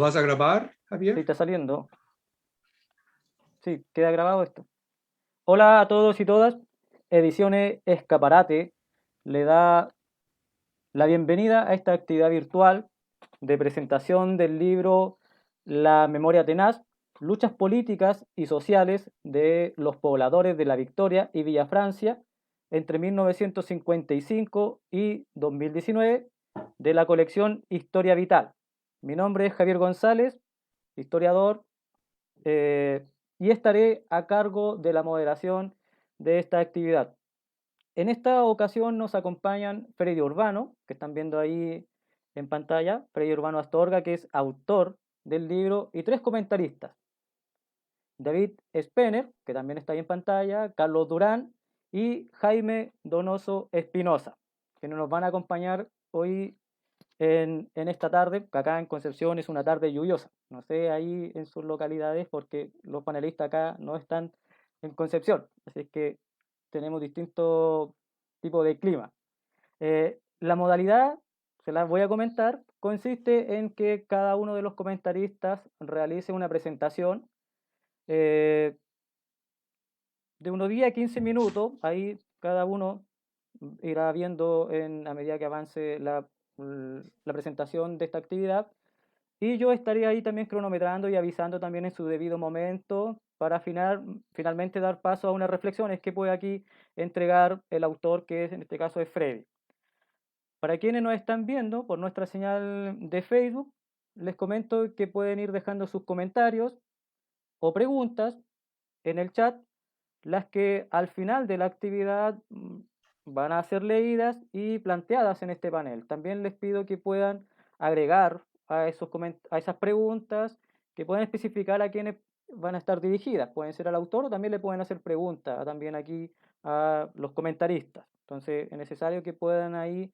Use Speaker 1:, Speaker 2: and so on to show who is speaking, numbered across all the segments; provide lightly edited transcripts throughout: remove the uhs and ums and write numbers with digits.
Speaker 1: vas a grabar,
Speaker 2: Sí,
Speaker 1: Javier?
Speaker 2: está saliendo. Sí, queda grabado esto. Hola a todos y todas. Ediciones Escaparate le da la bienvenida a esta actividad virtual de presentación del libro La memoria tenaz, luchas políticas y sociales de los pobladores de La Victoria y Villa Francia entre 1955 y 2019 de la colección Historia Vital. Mi nombre es Javier González, historiador, eh, y estaré a cargo de la moderación de esta actividad. En esta ocasión nos acompañan Freddy Urbano, que están viendo ahí en pantalla, Freddy Urbano Astorga, que es autor del libro, y tres comentaristas: David Spener, que también está ahí en pantalla, Carlos Durán y Jaime Donoso Espinosa, que nos van a acompañar hoy en esta tarde, que acá en Concepción es una tarde lluviosa. No sé ahí en sus localidades, porque los panelistas acá no están en Concepción, así que tenemos distintos tipos de clima. La modalidad, se las voy a comentar, consiste en que cada uno de los comentaristas realice una presentación eh, de unos 10 a 15 minutos. Ahí cada uno irá viendo a medida que avance la presentación de esta actividad. Y yo estaría ahí también cronometrando y avisando también en su debido momento para finalmente dar paso a unas reflexiones que puede aquí entregar el autor, que en este caso es Freddy. Para quienes nos están viendo por nuestra señal de Facebook, les comento que pueden ir dejando sus comentarios o preguntas en el chat, las que al final de la actividad van a ser leídas y planteadas en este panel. También les pido que puedan agregar a esas preguntas, que pueden especificar a quienes van a estar dirigidas. Pueden ser al autor o también le pueden hacer preguntas también aquí a los comentaristas. Entonces es necesario que puedan ahí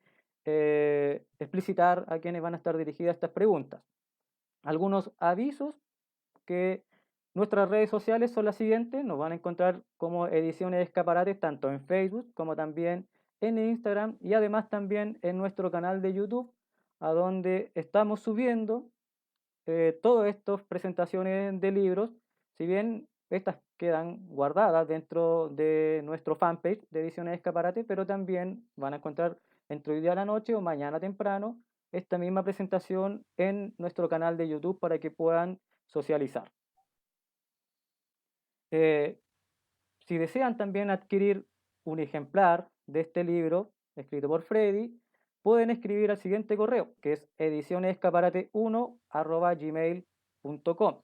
Speaker 2: explicitar a quienes van a estar dirigidas estas preguntas. Algunos avisos: que nuestras redes sociales son las siguientes. Nos van a encontrar como Ediciones Escaparates tanto en Facebook como también en Instagram, y además también en nuestro canal de YouTube, a donde estamos subiendo todas estas presentaciones de libros. Si bien estas quedan guardadas dentro de nuestro fanpage de Ediciones Escaparate, pero también van a encontrar entre hoy día a la noche o mañana temprano esta misma presentación en nuestro canal de YouTube para que puedan socializar. Eh, si desean también adquirir un ejemplar de este libro escrito por Freddy, pueden escribir al siguiente correo, que es edicionesescaparate1@gmail.com.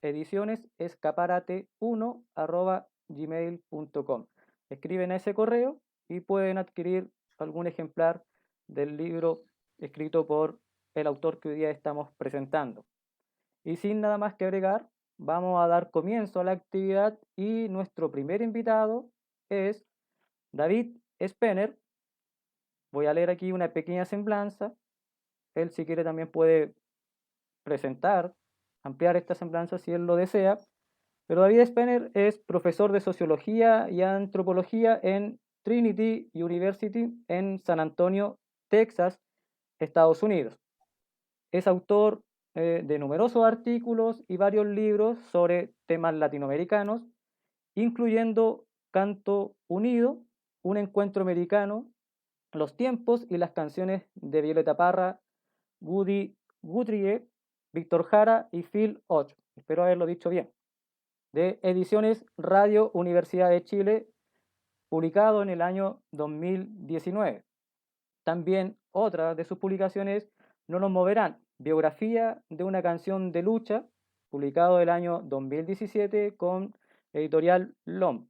Speaker 2: edicionesescaparate1@gmail.com. Escriben a ese correo y pueden adquirir algún ejemplar del libro escrito por el autor que hoy día estamos presentando. Y sin nada más que agregar, vamos a dar comienzo a la actividad, y nuestro primer invitado es David Spener. Voy a leer aquí una pequeña semblanza. Él, si quiere, también puede presentar, ampliar esta semblanza si él lo desea. Pero David Spener es profesor de Sociología y Antropología en Trinity University en San Antonio, Texas, Estados Unidos. Es autor de numerosos artículos y varios libros sobre temas latinoamericanos, incluyendo Canto Unido, Un Encuentro Americano, Los Tiempos y las Canciones de Violeta Parra, Woody Guthrie, Víctor Jara y Phil Och. Espero haberlo dicho bien. De Ediciones Radio Universidad de Chile, publicado en el año 2019. También otra de sus publicaciones: No nos moverán, biografía de una canción de lucha, publicado el año 2017 con editorial LOM.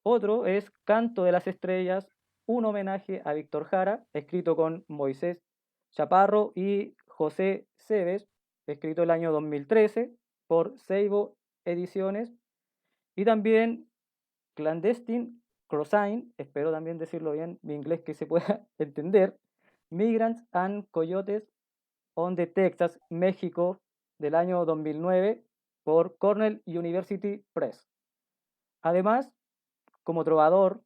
Speaker 2: Otro es Canto de las Estrellas, un homenaje a Víctor Jara, escrito con Moisés Chaparro y José Cebes, escrito el año 2013 por Seibo Ediciones. Y también Clandestine Crossing, espero también decirlo bien, mi inglés que se pueda entender, Migrants and Coyotes on the Texas, México, del año 2009 por Cornell University Press. Además, como trovador,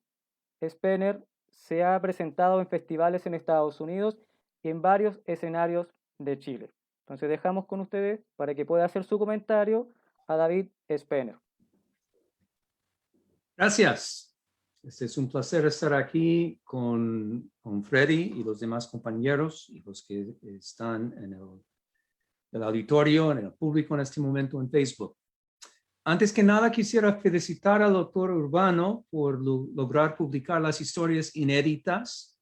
Speaker 2: Spener se ha presentado en festivales en Estados Unidos y en varios escenarios de Chile. Entonces dejamos con ustedes para que pueda hacer su comentario a David Spener.
Speaker 1: Gracias. Es un placer estar aquí con Freddy y los demás compañeros y los que están en el auditorio, en el público en este momento en Facebook. Antes que nada, quisiera felicitar al doctor Urbano por lograr publicar las historias inéditas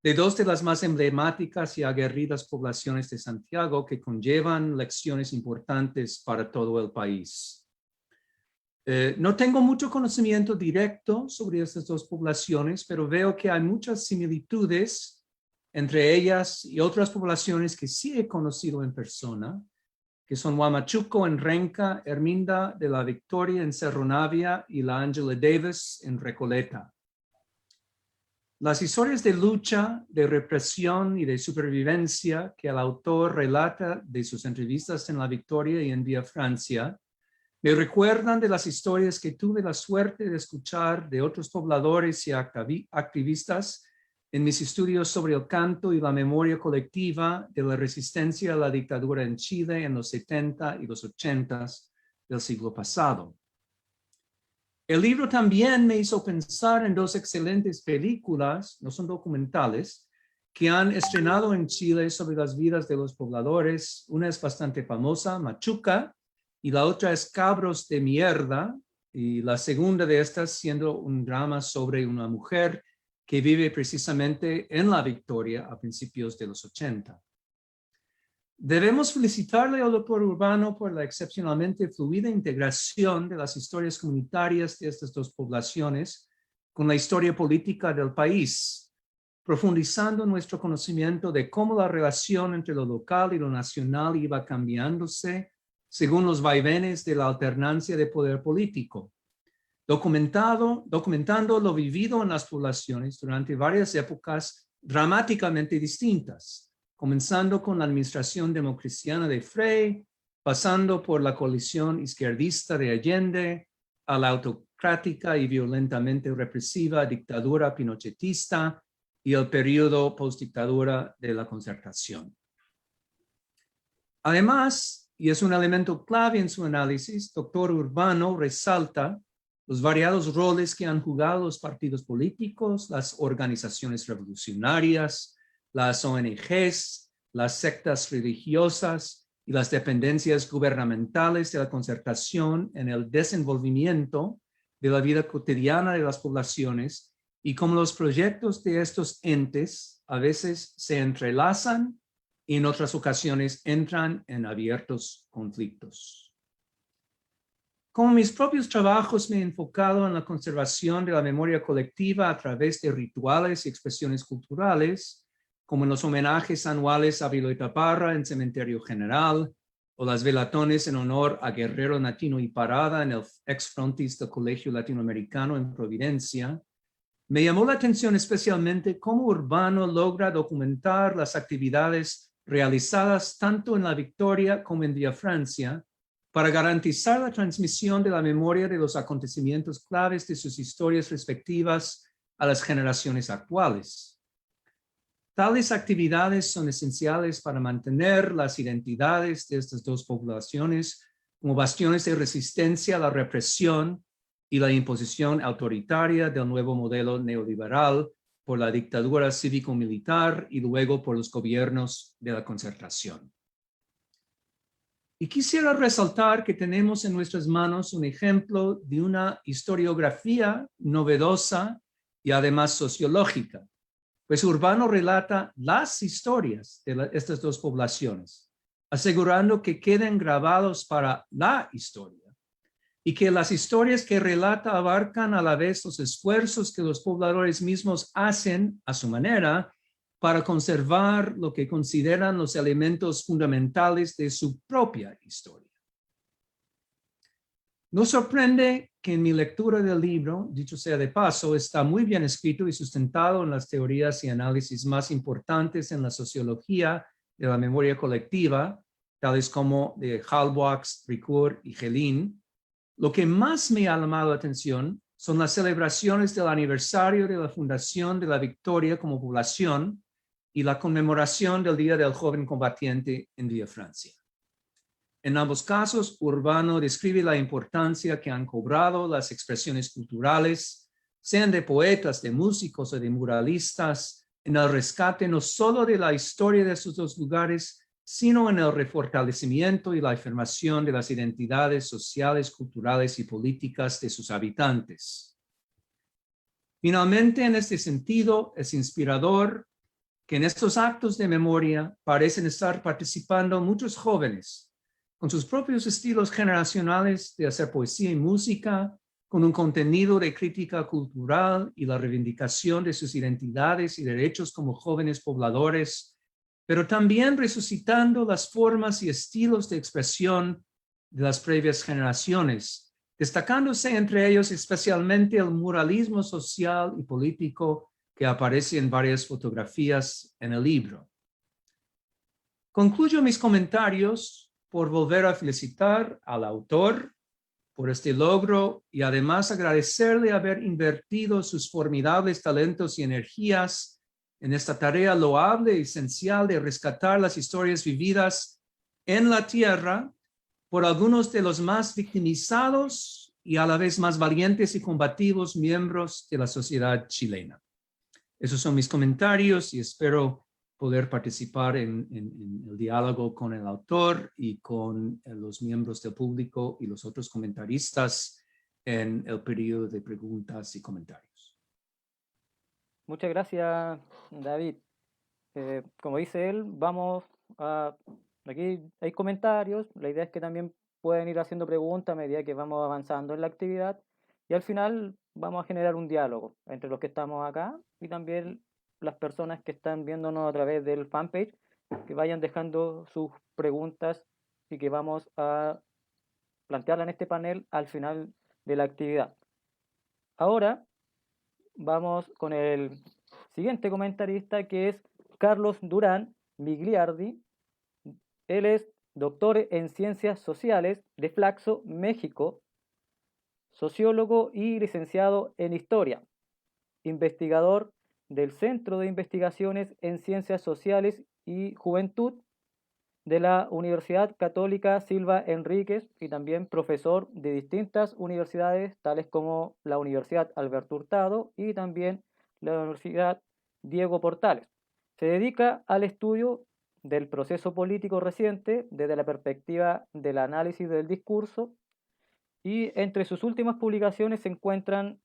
Speaker 1: de dos de las más emblemáticas y aguerridas poblaciones de Santiago que conllevan lecciones importantes para todo el país. No tengo mucho conocimiento directo sobre estas dos poblaciones, pero veo que hay muchas similitudes entre ellas y otras poblaciones que sí he conocido en persona, que son Huamachuco en Renca, Herminda de la Victoria en Cerro Navia y la Angela Davis en Recoleta. Las historias de lucha, de represión y de supervivencia que el autor relata de sus entrevistas en La Victoria y en Vía Francia me recuerdan de las historias que tuve la suerte de escuchar de otros pobladores y activistas en mis estudios sobre el canto y la memoria colectiva de la resistencia a la dictadura en Chile en los 70 y los 80 del siglo pasado. El libro también me hizo pensar en dos excelentes películas, no son documentales, que han estrenado en Chile sobre las vidas de los pobladores. Una es bastante famosa, Machuca, y la otra es Cabros de Mierda, y la segunda de estas siendo un drama sobre una mujer que vive precisamente en La Victoria a principios de los 80. Debemos felicitarle al doctor Urbano por la excepcionalmente fluida integración de las historias comunitarias de estas dos poblaciones con la historia política del país, profundizando nuestro conocimiento de cómo la relación entre lo local y lo nacional iba cambiándose según los vaivenes de la alternancia de poder político, documentando lo vivido en las poblaciones durante varias épocas dramáticamente distintas, comenzando con la administración democristiana de Frei, pasando por la coalición izquierdista de Allende, a la autocrática y violentamente represiva dictadura pinochetista y el periodo postdictadura de la Concertación. Además, y es un elemento clave en su análisis, doctor Urbano resalta los variados roles que han jugado los partidos políticos, las organizaciones revolucionarias, las ONGs, las sectas religiosas y las dependencias gubernamentales de la Concertación en el desenvolvimiento de la vida cotidiana de las poblaciones y cómo los proyectos de estos entes a veces se entrelazan y en otras ocasiones entran en abiertos conflictos. Como mis propios trabajos me he enfocado en la conservación de la memoria colectiva a través de rituales y expresiones culturales, como en los homenajes anuales a Violeta Parra en Cementerio General, o las velatones en honor a Guerrero Latino y Parada en el ex frontis del Colegio Latinoamericano en Providencia, me llamó la atención especialmente cómo Urbano logra documentar las actividades realizadas tanto en La Victoria como en Vía Francia para garantizar la transmisión de la memoria de los acontecimientos claves de sus historias respectivas a las generaciones actuales. Tales actividades son esenciales para mantener las identidades de estas dos poblaciones como bastiones de resistencia a la represión y la imposición autoritaria del nuevo modelo neoliberal por la dictadura cívico-militar y luego por los gobiernos de la Concertación. Y quisiera resaltar que tenemos en nuestras manos un ejemplo de una historiografía novedosa y además sociológica, pues Urbano relata las historias de estas dos poblaciones, asegurando que queden grabados para la historia y que las historias que relata abarcan a la vez los esfuerzos que los pobladores mismos hacen a su manera para conservar lo que consideran los elementos fundamentales de su propia historia. No sorprende que en mi lectura del libro, dicho sea de paso, está muy bien escrito y sustentado en las teorías y análisis más importantes en la sociología de la memoria colectiva, tales como de Halbwachs, Ricoeur y Gelin. Lo que más me ha llamado la atención son las celebraciones del aniversario de la fundación de La Victoria como población y la conmemoración del Día del Joven Combatiente en Villa Francia. En ambos casos, Urbano describe la importancia que han cobrado las expresiones culturales, sean de poetas, de músicos o de muralistas, en el rescate no solo de la historia de estos dos lugares, sino en el refortalecimiento y la afirmación de las identidades sociales, culturales y políticas de sus habitantes. Finalmente, en este sentido, es inspirador que en estos actos de memoria parecen estar participando muchos jóvenes, con sus propios estilos generacionales de hacer poesía y música, con un contenido de crítica cultural y la reivindicación de sus identidades y derechos como jóvenes pobladores, pero también resucitando las formas y estilos de expresión de las previas generaciones, destacándose entre ellos especialmente el muralismo social y político que aparece en varias fotografías en el libro. Concluyo mis comentarios por volver a felicitar al autor por este logro y además agradecerle haber invertido sus formidables talentos y energías en esta tarea loable y esencial de rescatar las historias vividas en la tierra por algunos de los más victimizados y a la vez más valientes y combativos miembros de la sociedad chilena. Esos son mis comentarios y espero poder participar en el diálogo con el autor y con los miembros del público y los otros comentaristas en el periodo de preguntas y comentarios.
Speaker 2: Muchas gracias, David. Como dice él, aquí hay comentarios, la idea es que también pueden ir haciendo preguntas a medida que vamos avanzando en la actividad y al final vamos a generar un diálogo entre los que estamos acá y también las personas que están viéndonos a través del fanpage, que vayan dejando sus preguntas y que vamos a plantearla en este panel al final de la actividad. Ahora vamos con el siguiente comentarista, que es Carlos Durán Migliardi. Él es doctor en Ciencias Sociales de Flaxo, México, sociólogo y licenciado en Historia, investigador del Centro de Investigaciones en Ciencias Sociales y Juventud de la Universidad Católica Silva Enríquez y también profesor de distintas universidades, tales como la Universidad Alberto Hurtado y también la Universidad Diego Portales. Se dedica al estudio del proceso político reciente desde la perspectiva del análisis del discurso y entre sus últimas publicaciones se encuentran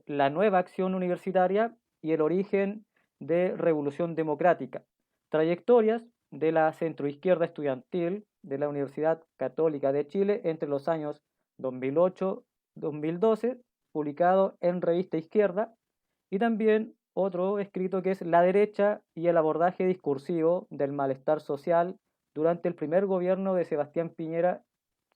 Speaker 2: La nueva acción universitaria y el origen de Revolución Democrática, trayectorias de la centroizquierda estudiantil de la Universidad Católica de Chile entre los años 2008-2012, publicado en Revista Izquierda, y también otro escrito que es La derecha y el abordaje discursivo del malestar social durante el primer gobierno de Sebastián Piñera,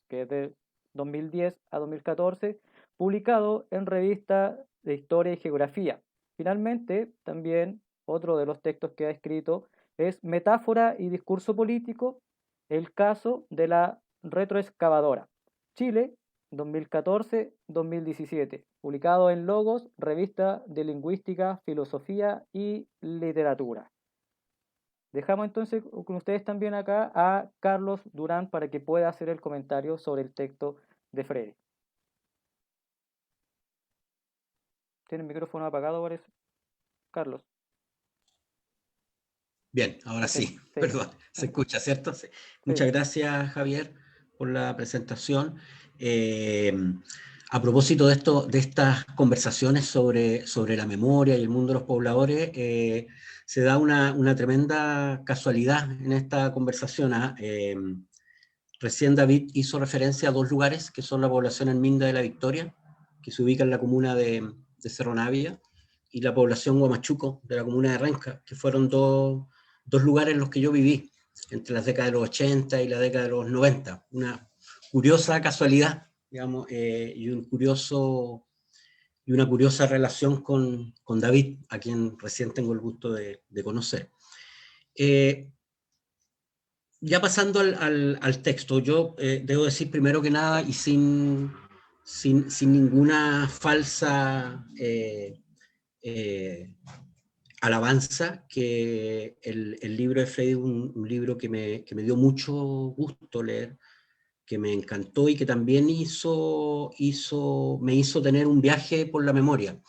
Speaker 2: que es de 2010 a 2014, publicado en Revista de Historia y Geografía. Finalmente, también otro de los textos que ha escrito es Metáfora y discurso político, el caso de la retroexcavadora, Chile, 2014-2017, publicado en Logos, Revista de Lingüística, Filosofía y Literatura. Dejamos entonces con ustedes también acá a Carlos Durán para que pueda hacer el comentario sobre el texto de Freire. ¿Tiene el micrófono apagado, parece? Carlos.
Speaker 3: Bien, ahora sí, perdón, se escucha, ¿cierto? Sí. Muchas gracias, Javier, por la presentación. A propósito de estas conversaciones sobre la memoria y el mundo de los pobladores, se da una tremenda casualidad en esta conversación. Recién David hizo referencia a dos lugares, que son la población en Minda de la Victoria, que se ubica en la comuna de Cerro Navia, y la población Huamachuco, de la comuna de Renca, que fueron dos lugares en los que yo viví, entre las décadas de los 80 y la década de los 90. Una curiosa casualidad, digamos, y una curiosa relación con David, a quien recién tengo el gusto de conocer. Ya pasando al texto, yo debo decir primero que nada, y sin ninguna falsa alabanza que el libro de Freire, un libro que me dio mucho gusto leer, que me encantó y que también me hizo tener un viaje por la memoria,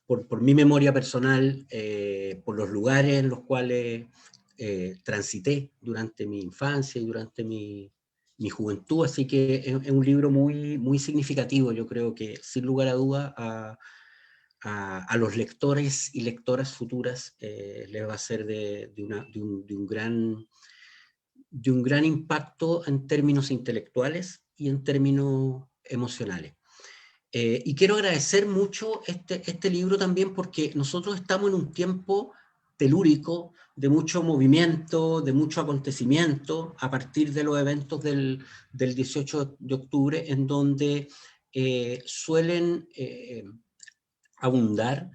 Speaker 3: por mi memoria personal, por los lugares en los cuales transité durante mi infancia y durante mi juventud, así que es un libro muy, muy significativo. Yo creo que sin lugar a duda a los lectores y lectoras futuras les va a ser de un gran impacto en términos intelectuales y en términos emocionales. Y quiero agradecer mucho este libro también porque nosotros estamos en un tiempo telúrico, de mucho movimiento, de mucho acontecimiento, a partir de los eventos del 18 de octubre, en donde suelen abundar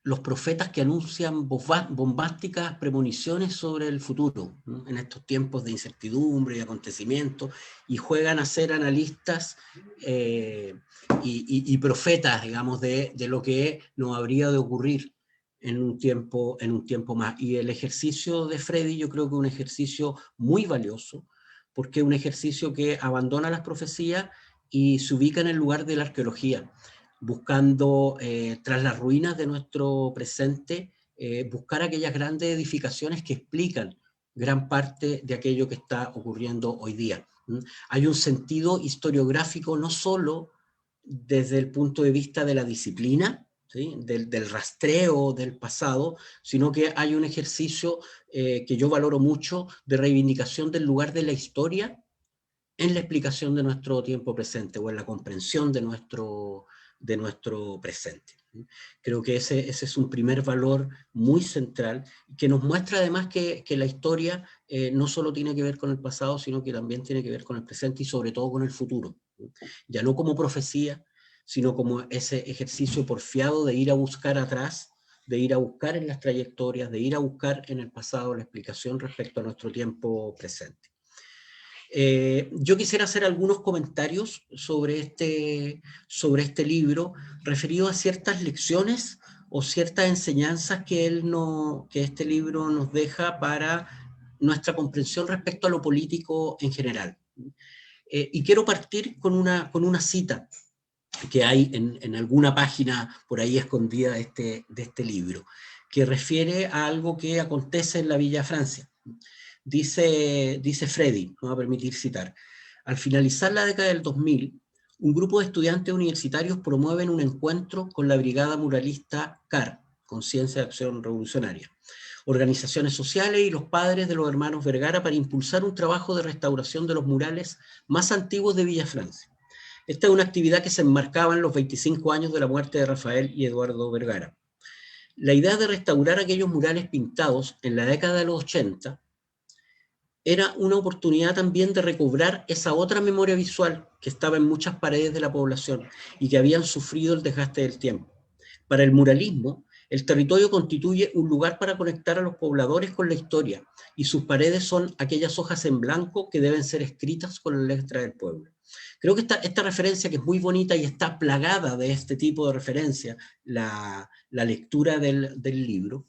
Speaker 3: los profetas que anuncian bombásticas premoniciones sobre el futuro, ¿no? En estos tiempos de incertidumbre y acontecimientos, y juegan a ser analistas y profetas, digamos, de lo que nos habría de ocurrir en un tiempo más. Y el ejercicio de Freddy yo creo que es un ejercicio muy valioso, porque es un ejercicio que abandona las profecías y se ubica en el lugar de la arqueología, buscando, tras las ruinas de nuestro presente, buscar aquellas grandes edificaciones que explican gran parte de aquello que está ocurriendo hoy día. Hay un sentido historiográfico no solo desde el punto de vista de la disciplina, ¿sí? del rastreo del pasado, sino que hay un ejercicio que yo valoro mucho de reivindicación del lugar de la historia en la explicación de nuestro tiempo presente o en la comprensión de nuestro presente. Creo que ese es un primer valor muy central, que nos muestra además que la historia no solo tiene que ver con el pasado, sino que también tiene que ver con el presente y sobre todo con el futuro. Ya no como profecía, sino como ese ejercicio porfiado de ir a buscar atrás, de ir a buscar en las trayectorias, de ir a buscar en el pasado la explicación respecto a nuestro tiempo presente. Yo quisiera hacer algunos comentarios sobre este libro, referido a ciertas lecciones o ciertas enseñanzas que este libro nos deja para nuestra comprensión respecto a lo político en general. Y quiero partir con una cita que hay en alguna página por ahí escondida de este libro, que refiere a algo que acontece en la Villa Francia. Dice Freddy, me voy a permitir citar: al finalizar la década del 2000, un grupo de estudiantes universitarios promueven un encuentro con la brigada muralista CAR, Conciencia de Acción Revolucionaria, organizaciones sociales y los padres de los hermanos Vergara para impulsar un trabajo de restauración de los murales más antiguos de Villa Francia. Esta es una actividad que se enmarcaba en los 25 años de la muerte de Rafael y Eduardo Vergara. La idea de restaurar aquellos murales pintados en la década de los 80 era una oportunidad también de recobrar esa otra memoria visual que estaba en muchas paredes de la población y que habían sufrido el desgaste del tiempo. Para el muralismo, el territorio constituye un lugar para conectar a los pobladores con la historia, y sus paredes son aquellas hojas en blanco que deben ser escritas con la letra del pueblo. Creo que esta referencia, que es muy bonita y está plagada de este tipo de referencias, la lectura del libro,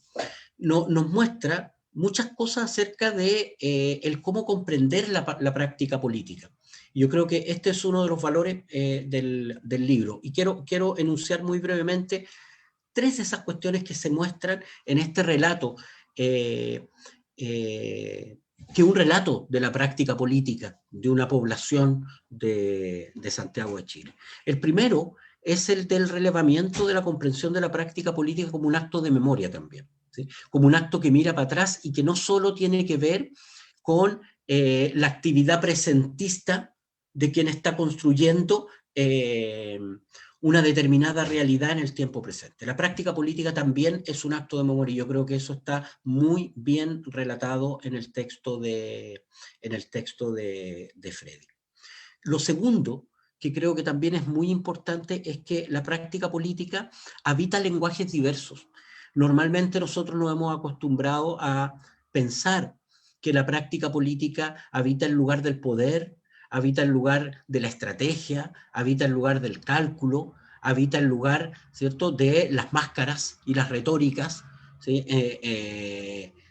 Speaker 3: nos muestra muchas cosas acerca de el cómo comprender la práctica política. Yo creo que este es uno de los valores del libro, y quiero enunciar muy brevemente tres de esas cuestiones que se muestran en este relato, que es un relato de la práctica política de una población de Santiago de Chile. El primero es el del relevamiento de la comprensión de la práctica política como un acto de memoria también, ¿sí? Como un acto que mira para atrás y que no solo tiene que ver con la actividad presentista de quien está construyendo una determinada realidad en el tiempo presente. La práctica política también es un acto de memoria, y yo creo que eso está muy bien relatado en el texto de Freddy. Lo segundo, que creo que también es muy importante, es que la práctica política habita lenguajes diversos. Normalmente nosotros nos hemos acostumbrado a pensar que la práctica política habita el lugar del poder, habita el lugar de la estrategia, habita el lugar del cálculo, habita el lugar, ¿cierto?, de las máscaras y las retóricas, ¿sí?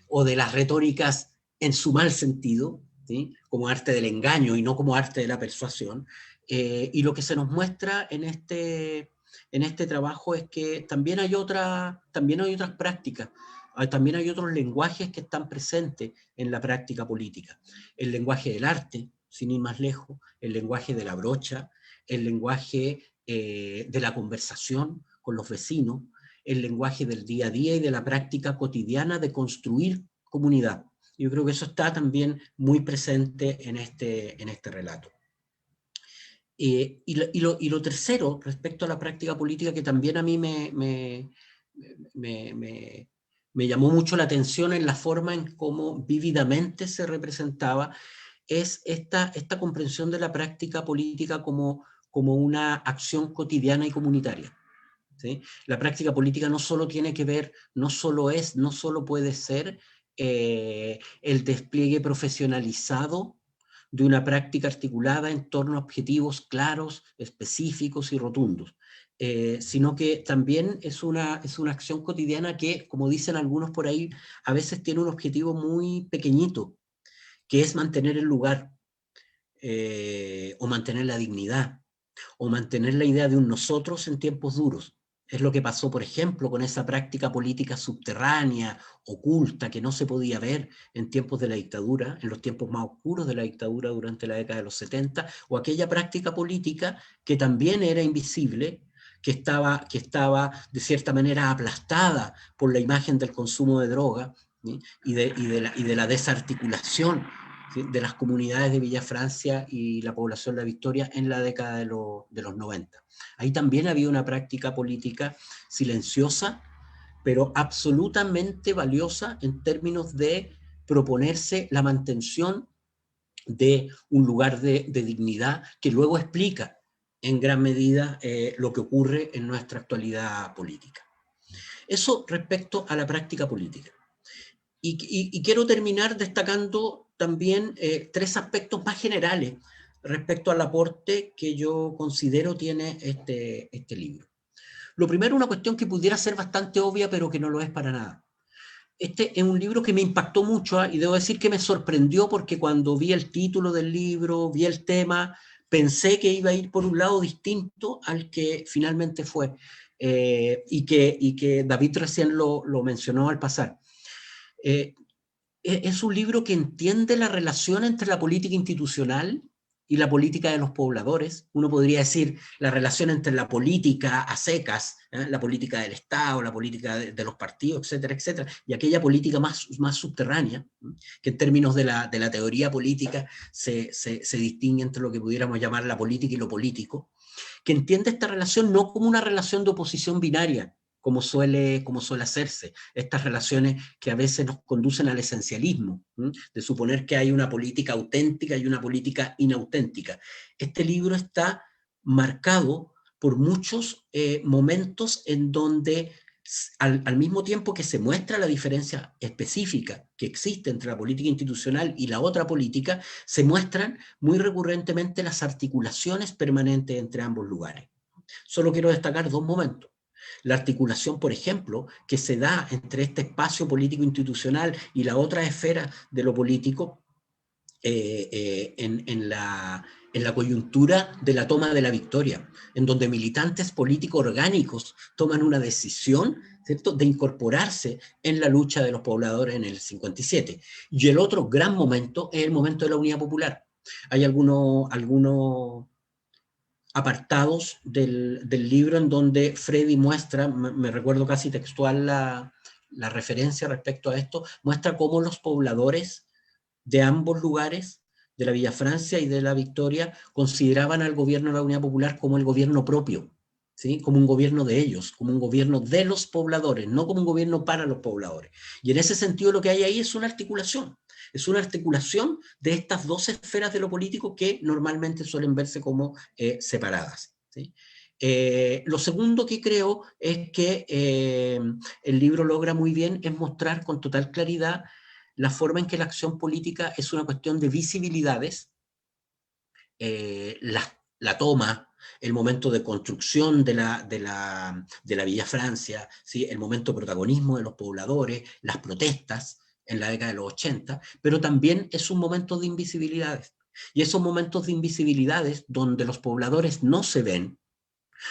Speaker 3: O de las retóricas en su mal sentido, ¿sí? Como arte del engaño y no como arte de la persuasión. Y lo que se nos muestra en este trabajo es que también hay otras prácticas, también hay otros lenguajes que están presentes en la práctica política. El lenguaje del arte, sin ir más lejos, el lenguaje de la brocha, el lenguaje de la conversación con los vecinos, el lenguaje del día a día y de la práctica cotidiana de construir comunidad. Yo creo que eso está también muy presente en este relato. Y lo tercero, respecto a la práctica política, que también a mí me llamó mucho la atención en la forma en cómo vívidamente se representaba, es esta comprensión de la práctica política como una acción cotidiana y comunitaria. ¿Sí? La práctica política no solo tiene que ver, no solo puede ser el despliegue profesionalizado de una práctica articulada en torno a objetivos claros, específicos y rotundos, sino que también es una acción cotidiana que, como dicen algunos por ahí, a veces tiene un objetivo muy pequeñito, que es mantener el lugar, o mantener la dignidad, o mantener la idea de un nosotros en tiempos duros. Es lo que pasó, por ejemplo, con esa práctica política subterránea, oculta, que no se podía ver en tiempos de la dictadura, en los tiempos más oscuros de la dictadura durante la década de los 70, o aquella práctica política que también era invisible, que estaba de cierta manera aplastada por la imagen del consumo de droga, ¿sí? y de la desarticulación, ¿sí? de las comunidades de Villa Francia y la población de La Victoria en la década de los 90. Ahí también había una práctica política silenciosa, pero absolutamente valiosa en términos de proponerse la mantención de un lugar de dignidad que luego explica en gran medida lo que ocurre en nuestra actualidad política. Eso respecto a la práctica política. Y quiero terminar destacando también tres aspectos más generales respecto al aporte que yo considero tiene este libro. Lo primero, una cuestión que pudiera ser bastante obvia, pero que no lo es para nada. Este es un libro que me impactó mucho, y debo decir que me sorprendió porque cuando vi el título del libro, vi el tema, pensé que iba a ir por un lado distinto al que finalmente fue, y que David recién lo mencionó al pasar. Es un libro que entiende la relación entre la política institucional y la política de los pobladores. Uno podría decir la relación entre la política a secas, la política del Estado, la política de los partidos, etcétera, etcétera, y aquella política más subterránea, que en términos de la teoría política se distingue entre lo que pudiéramos llamar la política y lo político, que entiende esta relación no como una relación de oposición binaria, como suele hacerse, estas relaciones que a veces nos conducen al esencialismo, de suponer que hay una política auténtica y una política inauténtica. Este libro está marcado por muchos momentos en donde al mismo tiempo que se muestra la diferencia específica que existe entre la política institucional y la otra política, se muestran muy recurrentemente las articulaciones permanentes entre ambos lugares. Solo quiero destacar dos momentos. La articulación, por ejemplo, que se da entre este espacio político institucional y la otra esfera de lo político en la coyuntura de la toma de la Victoria, en donde militantes políticos orgánicos toman una decisión, ¿cierto?, de incorporarse en la lucha de los pobladores en el 57. Y el otro gran momento es el momento de la Unidad Popular. Hay algunos apartados del libro en donde Freddy muestra, me recuerdo casi textual la referencia respecto a esto, muestra cómo los pobladores de ambos lugares, de la Villa Francia y de la Victoria, consideraban al gobierno de la Unidad Popular como el gobierno propio, ¿sí? Como un gobierno de ellos, como un gobierno de los pobladores, no como un gobierno para los pobladores. Y en ese sentido lo que hay ahí es una articulación. Es una articulación de estas dos esferas de lo político que normalmente suelen verse como separadas, ¿sí? Lo segundo que creo es que el libro logra muy bien es mostrar con total claridad la forma en que la acción política es una cuestión de visibilidades. la toma, el momento de construcción de la Villa Francia, ¿sí? El momento de protagonismo de los pobladores, las protestas en la década de los 80, pero también es un momento de invisibilidades. Y esos momentos de invisibilidades donde los pobladores no se ven,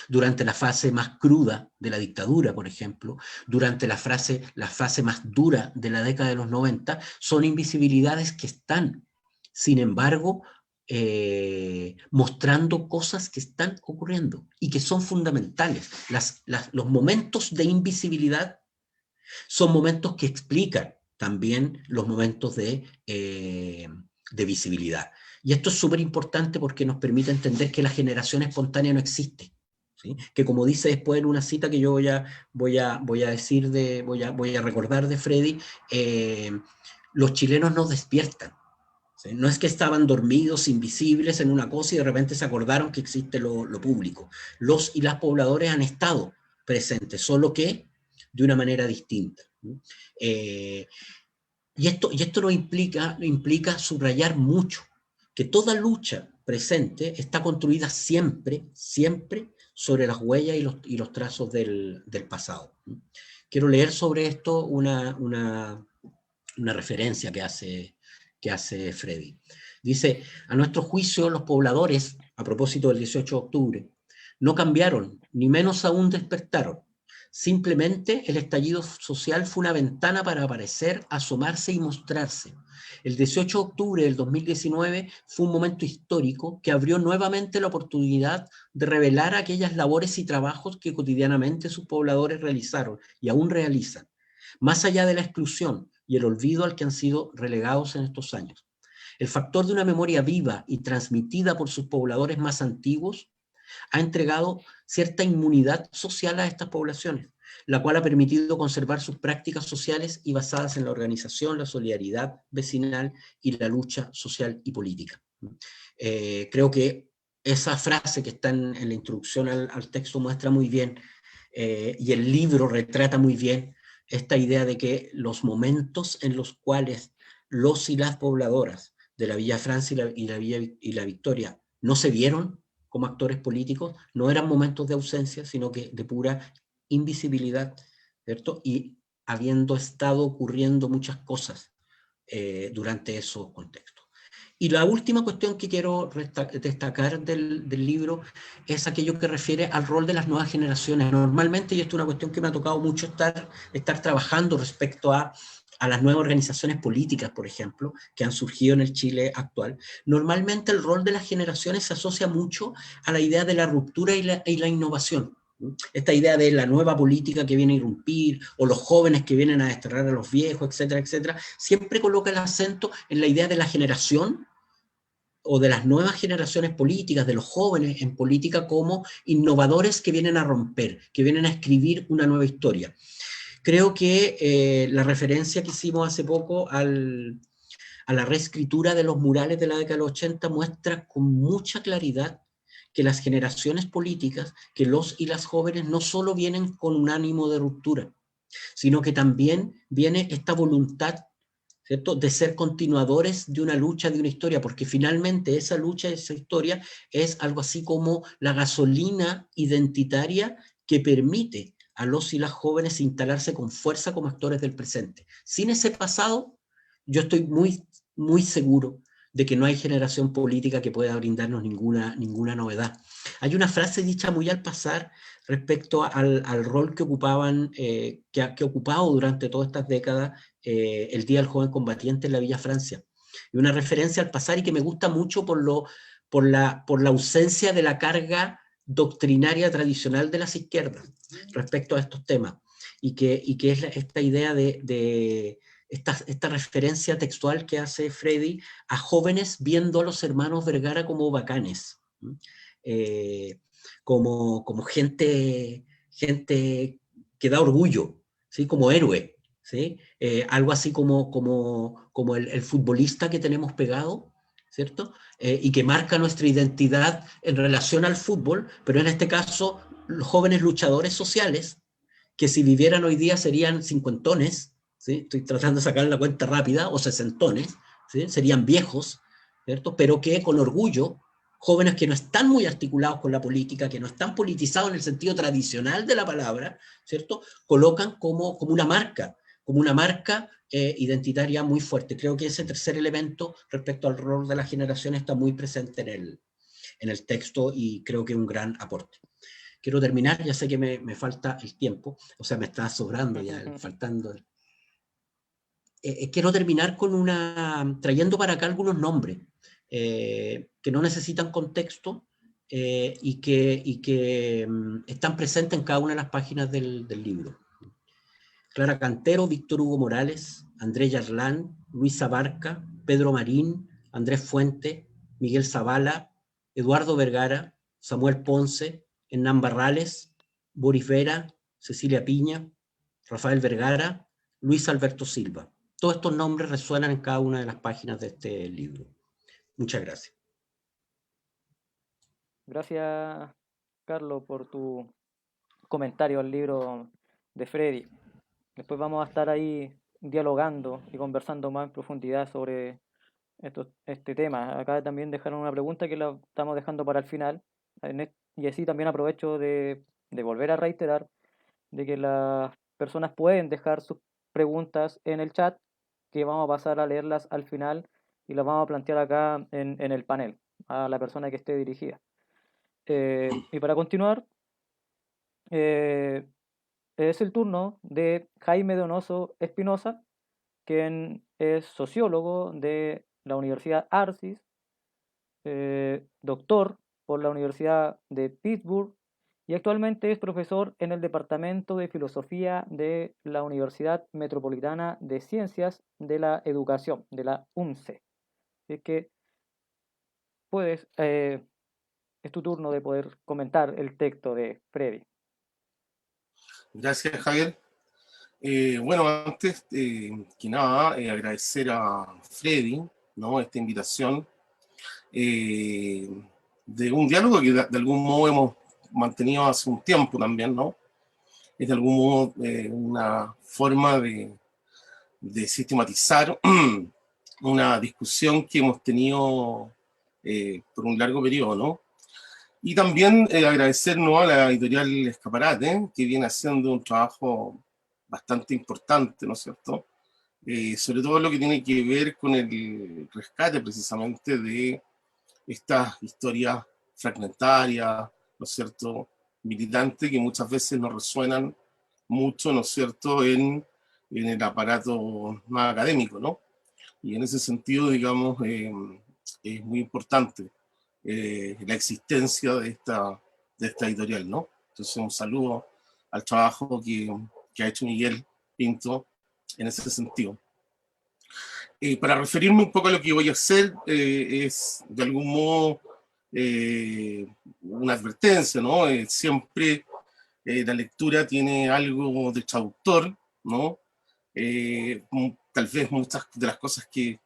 Speaker 3: durante la fase más cruda de la dictadura, por ejemplo, durante la fase más dura de la década de los 90, son invisibilidades que están, sin embargo, mostrando cosas que están ocurriendo y que son fundamentales. Los momentos de invisibilidad son momentos que explican también los momentos de visibilidad. Y esto es súper importante porque nos permite entender que la generación espontánea no existe. ¿Sí? Que como dice después en una cita que yo voy a recordar de Freddy, los chilenos nos despiertan. ¿Sí? No es que estaban dormidos, invisibles en una cosa y de repente se acordaron que existe lo público. Los y las pobladores han estado presentes, solo que de una manera distinta. Y esto nos implica subrayar mucho, que toda lucha presente está construida siempre sobre las huellas y los trazos del pasado. Quiero leer sobre esto una referencia que hace Freddy. Dice, a nuestro juicio, los pobladores, a propósito del 18 de octubre, no cambiaron, ni menos aún despertaron. Simplemente el estallido social fue una ventana para aparecer, asomarse y mostrarse. El 18 de octubre del 2019 fue un momento histórico que abrió nuevamente la oportunidad de revelar aquellas labores y trabajos que cotidianamente sus pobladores realizaron y aún realizan, más allá de la exclusión y el olvido al que han sido relegados en estos años. El factor de una memoria viva y transmitida por sus pobladores más antiguos ha entregado cierta inmunidad social a estas poblaciones, la cual ha permitido conservar sus prácticas sociales y basadas en la organización, la solidaridad vecinal y la lucha social y política. Creo que esa frase que está en la introducción al texto muestra muy bien, y el libro retrata muy bien esta idea de que los momentos en los cuales los y las pobladoras de la Villa Francia y la Victoria no se vieron como actores políticos, no eran momentos de ausencia, sino que de pura invisibilidad, ¿cierto? Y habiendo estado ocurriendo muchas cosas durante esos contextos. Y la última cuestión que quiero destacar del libro es aquello que refiere al rol de las nuevas generaciones. Normalmente, y esto es una cuestión que me ha tocado mucho estar trabajando respecto a las nuevas organizaciones políticas, por ejemplo, que han surgido en el Chile actual, normalmente el rol de las generaciones se asocia mucho a la idea de la ruptura y la innovación. Esta idea de la nueva política que viene a irrumpir, o los jóvenes que vienen a desterrar a los viejos, etcétera, etcétera, siempre coloca el acento en la idea de la generación o de las nuevas generaciones políticas, de los jóvenes en política como innovadores que vienen a romper, que vienen a escribir una nueva historia. Creo que la referencia que hicimos hace poco a la reescritura de los murales de la década de los 80 muestra con mucha claridad que las generaciones políticas, que los y las jóvenes no solo vienen con un ánimo de ruptura, sino que también viene esta voluntad, ¿cierto?, de ser continuadores de una lucha, de una historia, porque finalmente esa lucha, esa historia es algo así como la gasolina identitaria que permite a los y las jóvenes instalarse con fuerza como actores del presente. Sin ese pasado, yo estoy muy, muy seguro de que no hay generación política que pueda brindarnos ninguna novedad. Hay una frase dicha muy al pasar respecto al rol que ocupaban, que ha ocupado durante todas estas décadas el Día del Joven Combatiente en la Villa Francia. Y una referencia al pasar y que me gusta mucho por la ausencia de la carga doctrinaria tradicional de las izquierdas respecto a estos temas, y que es esta idea de esta referencia textual que hace Freddy a jóvenes viendo a los hermanos Vergara como bacanes, como gente que da orgullo, ¿sí?, como héroe, ¿sí? Algo así como el futbolista que tenemos pegado, ¿cierto? Y que marca nuestra identidad en relación al fútbol, pero en este caso los jóvenes luchadores sociales, que si vivieran hoy día serían cincuentones, ¿sí?, estoy tratando de sacar la cuenta rápida, o sesentones, ¿sí?, serían viejos, ¿cierto?, pero que con orgullo jóvenes que no están muy articulados con la política, que no están politizados en el sentido tradicional de la palabra, ¿cierto? Colocan como una marca identitaria muy fuerte. Creo que ese tercer elemento respecto al rol de la generación está muy presente en el texto y creo que es un gran aporte. Quiero terminar, ya sé que me falta el tiempo, o sea, me está sobrando ya, faltando. Quiero terminar con trayendo para acá algunos nombres que no necesitan contexto y que están presentes en cada una de las páginas del libro. Clara Cantero, Víctor Hugo Morales, Andrés Yarlán, Luisa Barca, Pedro Marín, Andrés Fuente, Miguel Zavala, Eduardo Vergara, Samuel Ponce, Hernán Barrales, Boris Vera, Cecilia Piña, Rafael Vergara, Luis Alberto Silva. Todos estos nombres resuenan en cada una de las páginas de este libro. Muchas gracias.
Speaker 2: Gracias, Carlos, por tu comentario al libro de Freddy. Después vamos a estar ahí dialogando y conversando más en profundidad sobre este tema. Acá también dejaron una pregunta que la estamos dejando para el final. Y así también aprovecho de volver a reiterar de que las personas pueden dejar sus preguntas en el chat, que vamos a pasar a leerlas al final y las vamos a plantear acá en el panel a la persona que esté dirigida. Y para continuar, es el turno de Jaime Donoso Espinosa, quien es sociólogo de la Universidad Arcis, doctor por la Universidad de Pittsburgh y actualmente es profesor en el Departamento de Filosofía de la Universidad Metropolitana de Ciencias de la Educación, de la UNCE. Así que es tu turno de poder comentar el texto de Freddy.
Speaker 4: Gracias, Javier. Bueno, antes que nada, agradecer a Freddy, ¿no?, esta invitación de un diálogo que de algún modo hemos mantenido hace un tiempo también, ¿no? Es de algún modo una forma de sistematizar una discusión que hemos tenido por un largo periodo, ¿no? Y también agradecer, ¿no?, a la editorial Escaparate, que viene haciendo un trabajo bastante importante, ¿no es cierto? Sobre todo lo que tiene que ver con el rescate precisamente de estas historias fragmentarias, ¿no es cierto?, militantes, que muchas veces no resuenan mucho, ¿no es cierto?, en el aparato más académico, ¿no? Y en ese sentido, digamos, es muy importante la existencia de esta editorial, ¿no? Entonces, un saludo al trabajo que ha hecho Miguel Pinto en ese sentido. Para referirme un poco a lo que voy a hacer, es de algún modo una advertencia, ¿no? Siempre la lectura tiene algo de traductor, ¿no? Tal vez muchas de las cosas que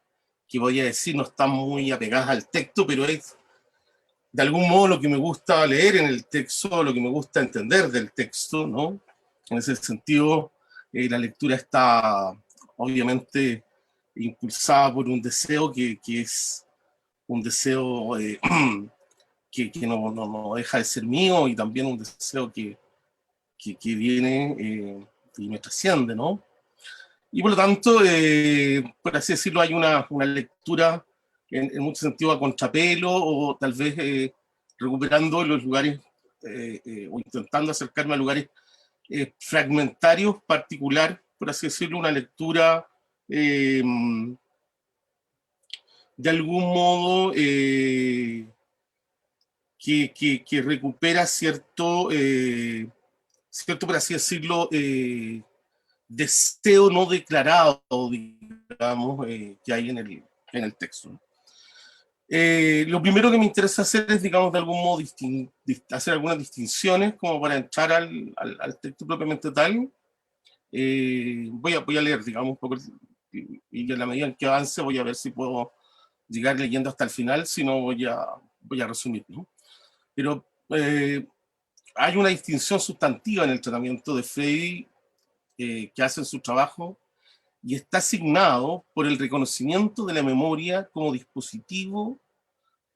Speaker 4: voy a decir no están muy apegadas al texto, pero es de algún modo lo que me gusta leer en el texto, lo que me gusta entender del texto, ¿no? En ese sentido, la lectura está obviamente impulsada por un deseo que es un deseo que no deja de ser mío, y también un deseo que viene y me trasciende, ¿no? Y por lo tanto, por así decirlo, hay una lectura en mucho sentido a contrapelo, o tal vez recuperando los lugares o intentando acercarme a lugares fragmentarios, particular, por así decirlo, una lectura de algún modo que recupera cierto, por así decirlo, deseo no declarado, digamos, que hay en el texto. Lo primero que me interesa hacer es, digamos, de algún modo hacer algunas distinciones como para entrar al texto propiamente tal. Voy a leer, digamos, un poco, y a la medida en que avance voy a ver si puedo llegar leyendo hasta el final, si no voy a resumir, ¿no? Pero hay una distinción sustantiva en el tratamiento de Freddy que hace en su trabajo, y está asignado por el reconocimiento de la memoria como dispositivo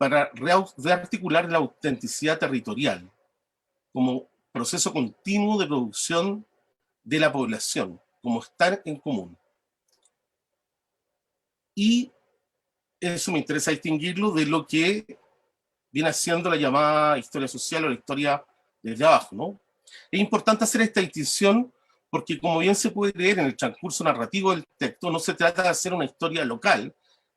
Speaker 4: para rearticular la autenticidad territorial como proceso continuo de producción de la población, como estar en común. Y eso me interesa distinguirlo de lo que viene haciendo la llamada historia social o la historia desde abajo, ¿no? Es importante hacer esta distinción porque, como bien se puede leer en el transcurso narrativo del texto, no se trata de hacer una historia local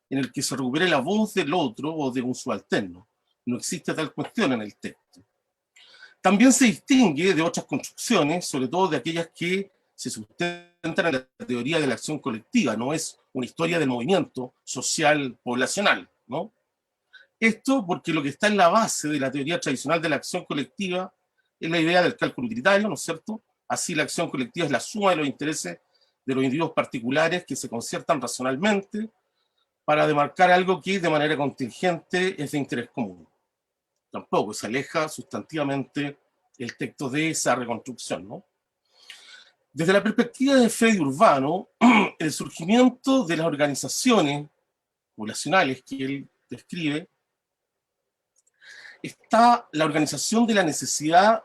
Speaker 4: en el que se recupere la voz del otro o de un subalterno. No existe tal cuestión en el texto. También se distingue de otras construcciones, sobre todo de aquellas que se sustentan en la teoría de la acción colectiva, no es una historia del movimiento social poblacional, ¿no? Esto porque lo que está en la base de la teoría tradicional de la acción colectiva es la idea del cálculo utilitario, ¿no es cierto? Así la acción colectiva es la suma de los intereses de los individuos particulares que se conciertan racionalmente para demarcar algo que de manera contingente es de interés común. Tampoco se aleja sustantivamente el texto de esa reconstrucción, ¿no? Desde la perspectiva de Freddy Urbano, el surgimiento de las organizaciones poblacionales que él describe está la organización de la necesidad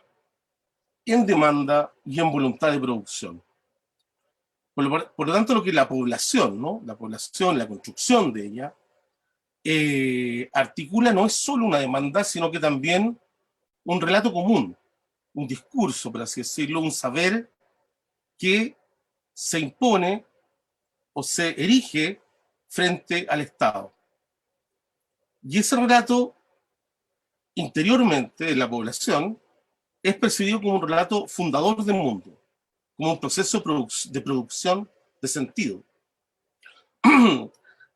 Speaker 4: en demanda y en voluntad de producción. Por lo tanto, lo que la población, ¿no? La población, la construcción de ella, articula no es solo una demanda, sino que también un relato común, un discurso, por así decirlo, un saber que se impone o se erige frente al Estado. Y ese relato, interiormente en la población, es percibido como un relato fundador del mundo, como un proceso de producción de sentido.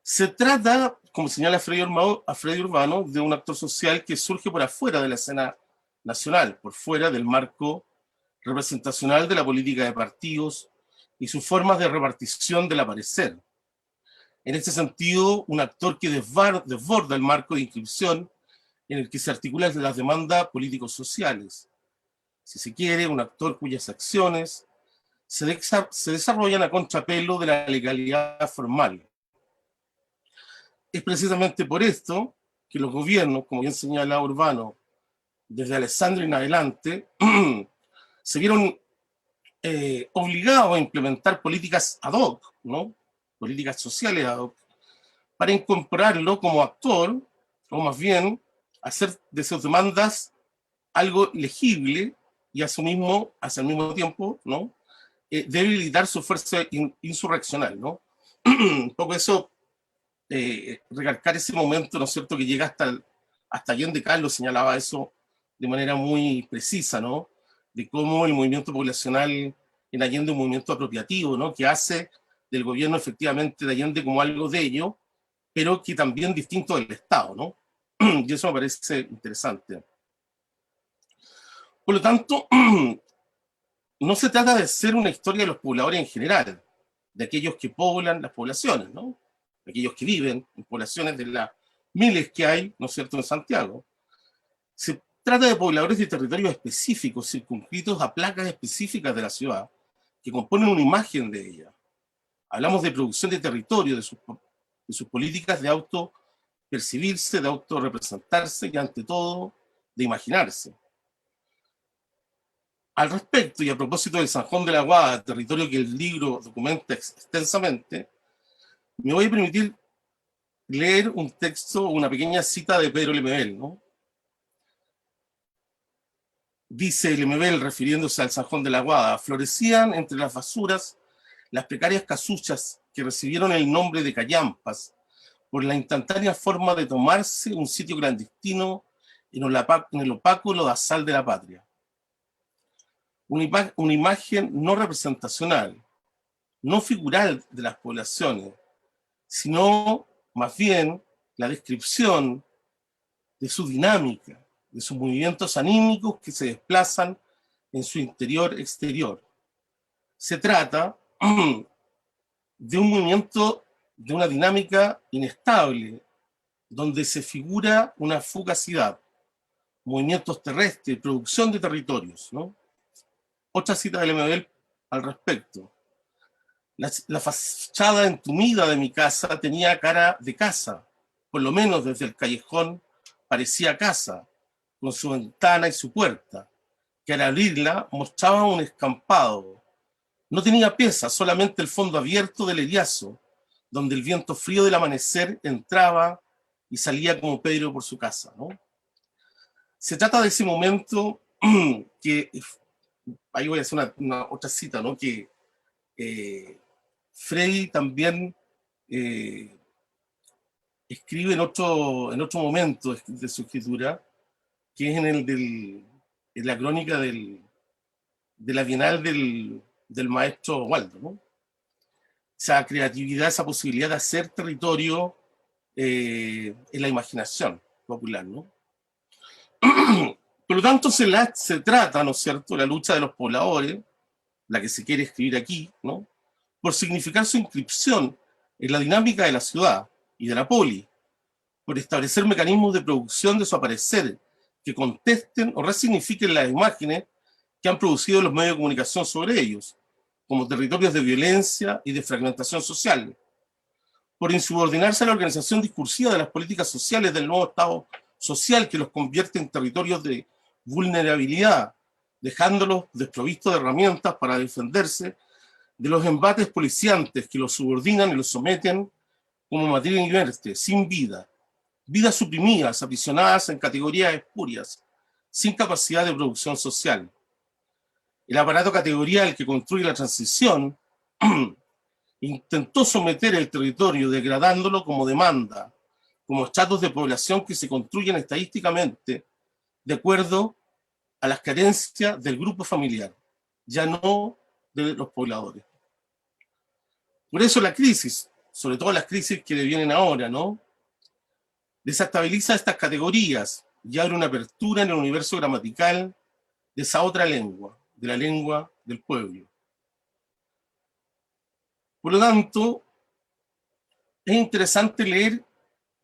Speaker 4: Se trata, como señala Freddy Urbano, de un actor social que surge por afuera de la escena nacional, por fuera del marco representacional de la política de partidos y sus formas de repartición del aparecer. En este sentido, un actor que desborda el marco de inscripción en el que se articulan las demandas políticos sociales. Si se quiere, un actor cuyas acciones se desarrollan a contrapelo de la legalidad formal. Es precisamente por esto que los gobiernos, como bien señala Urbano, desde Alessandro en adelante, se vieron obligados a implementar políticas ad hoc, ¿no? Políticas sociales ad hoc, para incorporarlo como actor, o más bien hacer de sus demandas algo legible y a al mismo tiempo, ¿no? Debilitar su fuerza insurreccional, ¿no? Un poco eso, recalcar ese momento, ¿no es cierto?, que llega hasta Allende. Carlos señalaba eso de manera muy precisa, ¿no?, de cómo el movimiento poblacional en Allende es un movimiento apropiativo, ¿no?, que hace del gobierno efectivamente de Allende como algo de ello, pero que también distinto del Estado, ¿no? Y eso me parece interesante. Por lo tanto, no se trata de hacer una historia de los pobladores en general, de aquellos que poblan las poblaciones, ¿no?, de aquellos que viven en poblaciones de las miles que hay, ¿no es cierto?, en Santiago. Se trata de pobladores de territorios específicos, circunscritos a placas específicas de la ciudad, que componen una imagen de ella. Hablamos de producción de territorio, de sus políticas de autopercibirse, de autorrepresentarse y, ante todo, de imaginarse. Al respecto, y a propósito del San Juan de la Guada, territorio que el libro documenta extensamente, me voy a permitir leer un texto, una pequeña cita de Pedro Lemebel, ¿no? Dice Lemebel, refiriéndose al San Juan de la Guada: florecían entre las basuras las precarias casuchas que recibieron el nombre de callampas por la instantánea forma de tomarse un sitio clandestino en el opaco lodazal de la patria. Una imagen no representacional, no figural de las poblaciones, sino más bien la descripción de su dinámica, de sus movimientos anímicos que se desplazan en su interior exterior. Se trata de un movimiento, de una dinámica inestable, donde se figura una fugacidad, movimientos terrestres, producción de territorios, ¿no? Otra cita de Lemebel al respecto: la fachada entumida de mi casa tenía cara de casa, por lo menos desde el callejón parecía casa, con su ventana y su puerta, que al abrirla mostraba un escampado. No tenía pieza, solamente el fondo abierto del eriazo, donde el viento frío del amanecer entraba y salía como Pedro por su casa, ¿no? Se trata de ese momento que, ahí voy a hacer otra cita, ¿no? Que Frei también escribe en otro momento de su escritura, que es en la crónica de la Bienal del maestro Waldo, ¿no? Esa creatividad, esa posibilidad de hacer territorio en la imaginación popular, ¿no? Por lo tanto, se trata, ¿no es cierto?, la lucha de los pobladores, la que se quiere escribir aquí, ¿no?, por significar su inscripción en la dinámica de la ciudad y de la poli, por establecer mecanismos de producción de su aparecer que contesten o resignifiquen las imágenes que han producido los medios de comunicación sobre ellos, como territorios de violencia y de fragmentación social, por insubordinarse a la organización discursiva de las políticas sociales del nuevo Estado social que los convierte en territorios de vulnerabilidad, dejándolos desprovistos de herramientas para defenderse de los embates policiantes que los subordinan y los someten como materia inerte, sin vida, vidas suprimidas, aprisionadas en categorías espurias, sin capacidad de producción social. El aparato categorial que construye la transición intentó someter el territorio degradándolo como demanda, como estratos de población que se construyen estadísticamente de acuerdo a las carencias del grupo familiar, ya no de los pobladores. Por eso la crisis, sobre todo las crisis que vienen ahora, ¿no?, desestabiliza estas categorías y abre una apertura en el universo gramatical de esa otra lengua, de la lengua del pueblo. Por lo tanto, es interesante leer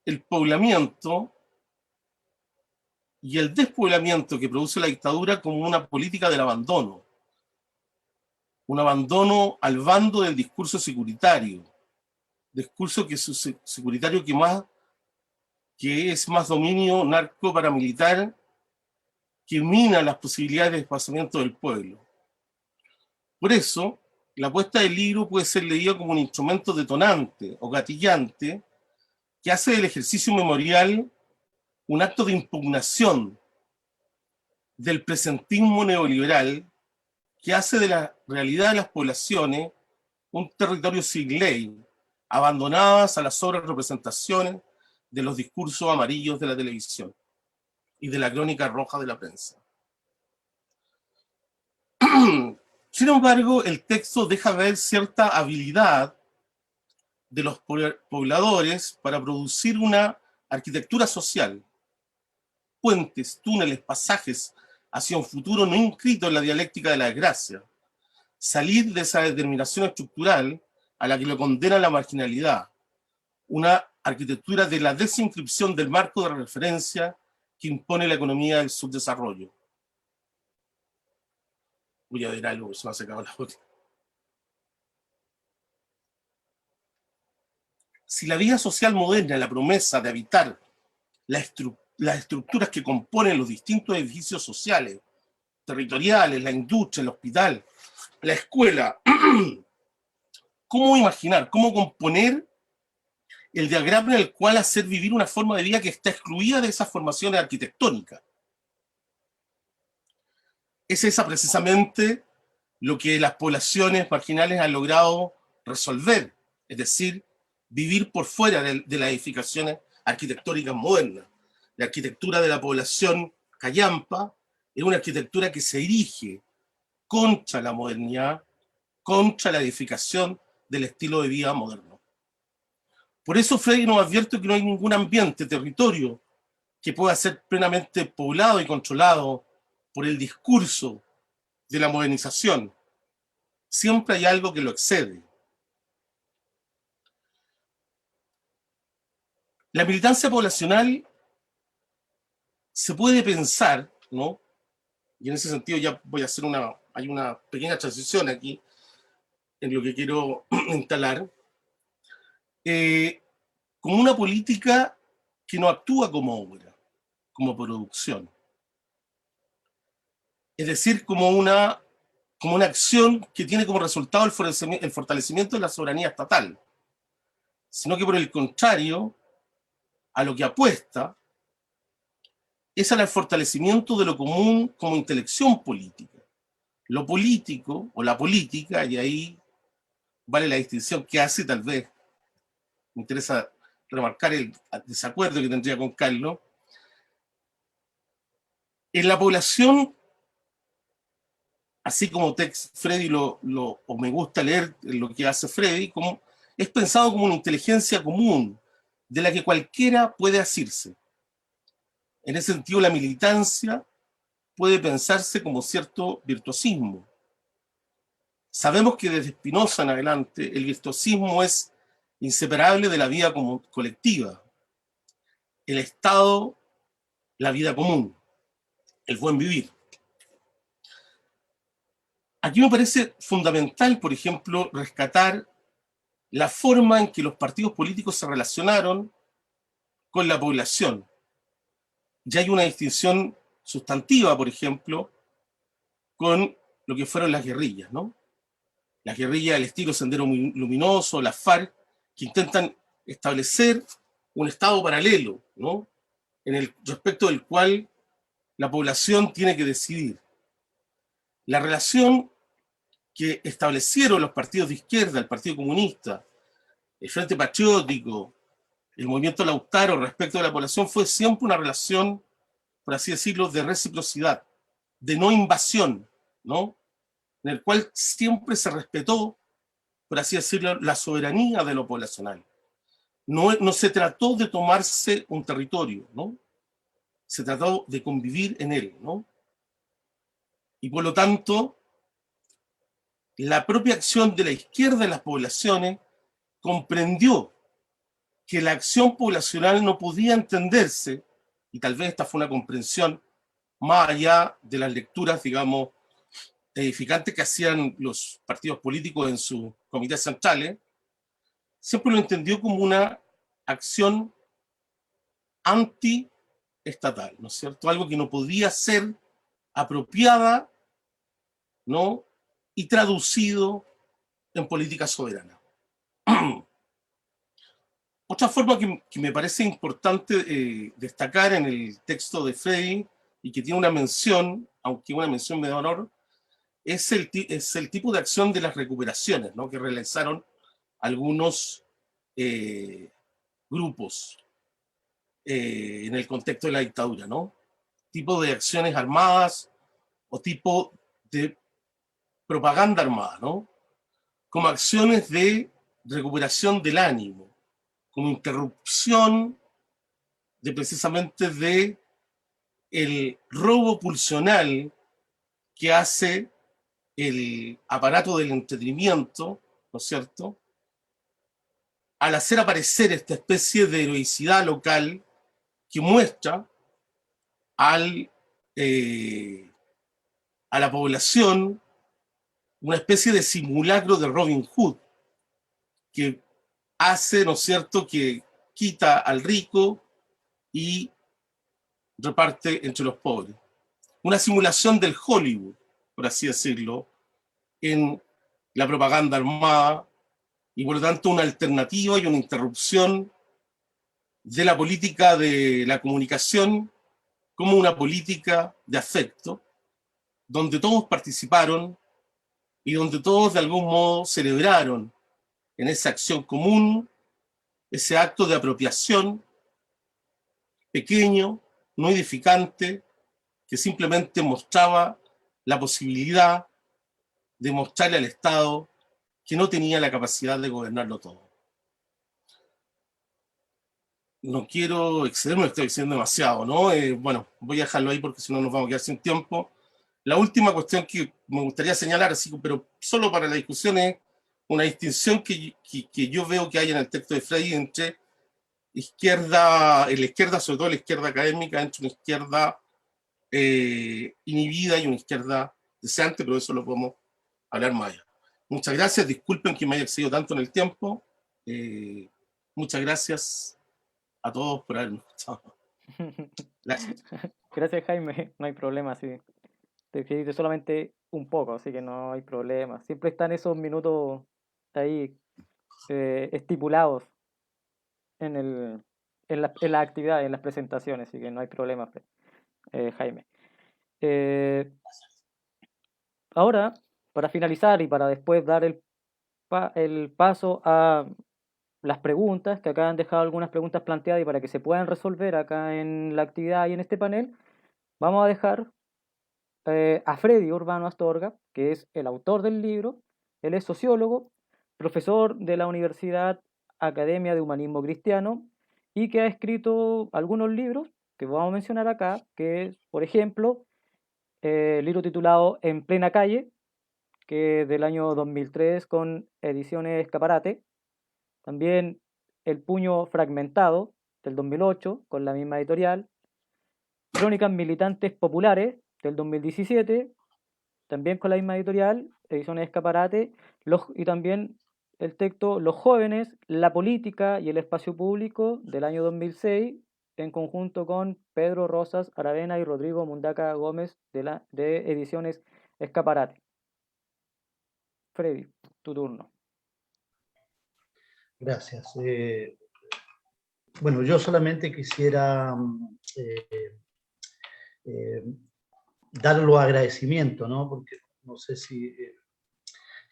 Speaker 4: el poblamiento y el despoblamiento que produce la dictadura como una política del abandono, un abandono al bando del discurso securitario, discurso securitario que es más dominio narco-paramilitar, que mina las posibilidades de desplazamiento del pueblo. Por eso, la apuesta del libro puede ser leída como un instrumento detonante o gatillante que hace del ejercicio memorial un acto de impugnación del presentismo neoliberal que hace de la realidad de las poblaciones un territorio sin ley, abandonadas a las sobrerepresentaciones de los discursos amarillos de la televisión y de la crónica roja de la prensa. Sin embargo, el texto deja ver cierta habilidad de los pobladores para producir una arquitectura social, puentes, túneles, pasajes hacia un futuro no inscrito en la dialéctica de la desgracia, salir de esa determinación estructural a la que lo condena la marginalidad, una arquitectura de la desinscripción del marco de referencia que impone la economía del subdesarrollo. Voy a ver algo, se me ha secado la boca. Si la vida social moderna, la promesa de habitar las estructuras que componen los distintos edificios sociales, territoriales, la industria, el hospital, la escuela, ¿cómo imaginar, cómo componer el diagrama en el cual hacer vivir una forma de vida que está excluida de esas formaciones arquitectónicas? Es esa precisamente lo que las poblaciones marginales han logrado resolver, es decir, vivir por fuera de las edificaciones arquitectónicas modernas. La arquitectura de la población callampa es una arquitectura que se erige contra la modernidad, contra la edificación del estilo de vida moderno. Por eso Freire nos advierte que no hay ningún ambiente, territorio, que pueda ser plenamente poblado y controlado por el discurso de la modernización. Siempre hay algo que lo excede. La militancia poblacional se puede pensar, ¿no?, y en ese sentido ya voy a hacer hay una pequeña transición aquí en lo que quiero instalar, como una política que no actúa como obra, como producción. Es decir, como una acción que tiene como resultado el fortalecimiento de la soberanía estatal, sino que por el contrario, a lo que apuesta es al fortalecimiento de lo común como intelección política. Lo político o la política, y ahí vale la distinción que hace, tal vez me interesa remarcar el desacuerdo que tendría con Carlos. En la población, así como Freddy o me gusta leer lo que hace Freddy, es pensado como una inteligencia común de la que cualquiera puede asirse. En ese sentido, la militancia puede pensarse como cierto virtuosismo. Sabemos que desde Spinoza en adelante el virtuosismo es inseparable de la vida colectiva, el Estado, la vida común, el buen vivir. Aquí me parece fundamental, por ejemplo, rescatar la forma en que los partidos políticos se relacionaron con la población. Ya hay una distinción sustantiva, por ejemplo, con lo que fueron las guerrillas, ¿no? Las guerrillas del estilo Sendero Luminoso, las FARC, que intentan establecer un estado paralelo, ¿no? Respecto del cual la población tiene que decidir. La relación que establecieron los partidos de izquierda, el Partido Comunista, el Frente Patriótico, el Movimiento Lautaro respecto de la población fue siempre una relación, por así decirlo, de reciprocidad, de no invasión, ¿no? En el cual siempre se respetó, por así decirlo, la soberanía de lo poblacional. No se trató de tomarse un territorio, ¿no? Se trató de convivir en él, ¿no? Y por lo tanto, la propia acción de la izquierda en las poblaciones comprendió que la acción poblacional no podía entenderse, y tal vez esta fue una comprensión más allá de las lecturas, digamos, edificantes que hacían los partidos políticos en sus comités centrales, siempre lo entendió como una acción antiestatal, ¿no es cierto? Algo que no podía ser apropiada, ¿no? Y traducido en política soberana. Otra forma que me parece importante destacar en el texto de Freddy y que tiene una mención, aunque una mención menor, es el tipo de acción de las recuperaciones, ¿no? Que realizaron algunos grupos en el contexto de la dictadura, ¿no? Tipo de acciones armadas o tipo de propaganda armada, ¿no? Como acciones de recuperación del ánimo, como interrupción precisamente de el robo pulsional que hace el aparato del entretenimiento, ¿no es cierto?, al hacer aparecer esta especie de heroicidad local que muestra a la población una especie de simulacro de Robin Hood, que hace, ¿no es cierto?, que quita al rico y reparte entre los pobres. Una simulación del Hollywood, por así decirlo, en la propaganda armada, y por lo tanto una alternativa y una interrupción de la política de la comunicación como una política de afecto, donde todos participaron y donde todos de algún modo celebraron en esa acción común ese acto de apropiación pequeño, no edificante, que simplemente mostraba la posibilidad de mostrarle al Estado que no tenía la capacidad de gobernarlo todo. No quiero excederme, estoy diciendo demasiado, ¿no? Bueno, voy a dejarlo ahí porque si no nos vamos a quedar sin tiempo. La última cuestión que me gustaría señalar, así, pero solo para la discusión, es una distinción que yo veo que hay en el texto de Frey entre izquierda, en la izquierda, sobre todo la izquierda académica, entre una izquierda inhibida y una izquierda deseante, pero eso lo podemos hablar más allá. Muchas gracias, disculpen que me haya excedido tanto en el tiempo. Muchas gracias a todos por haberme escuchado. Gracias.
Speaker 2: Gracias, Jaime. No hay problema, sí. Te escribiste solamente un poco, así que no hay problema. Siempre están esos minutos ahí estipulados en en la actividad, en las presentaciones, así que no hay problema, Jaime. Ahora, para finalizar y para después dar el paso a las preguntas, que acá han dejado algunas preguntas planteadas y para que se puedan resolver acá en la actividad y en este panel, vamos a dejar a Freddy Urbano Astorga, que es el autor del libro. Él es sociólogo, profesor de la Universidad Academia de Humanismo Cristiano y que ha escrito algunos libros que vamos a mencionar acá, que es, por ejemplo, el libro titulado En plena calle, que es del año 2003 con Ediciones Escaparate. También El puño fragmentado, del 2008, con la misma editorial. Crónicas militantes populares, del 2017, también con la misma editorial, Ediciones Escaparate. Y también el texto Los jóvenes, la política y el espacio público, del año 2006, en conjunto con Pedro Rosas Aravena y Rodrigo Mundaca Gómez, de Ediciones Escaparate. Freddy, tu turno.
Speaker 5: Gracias. Bueno, yo solamente quisiera dar los agradecimientos, ¿no? Porque no sé si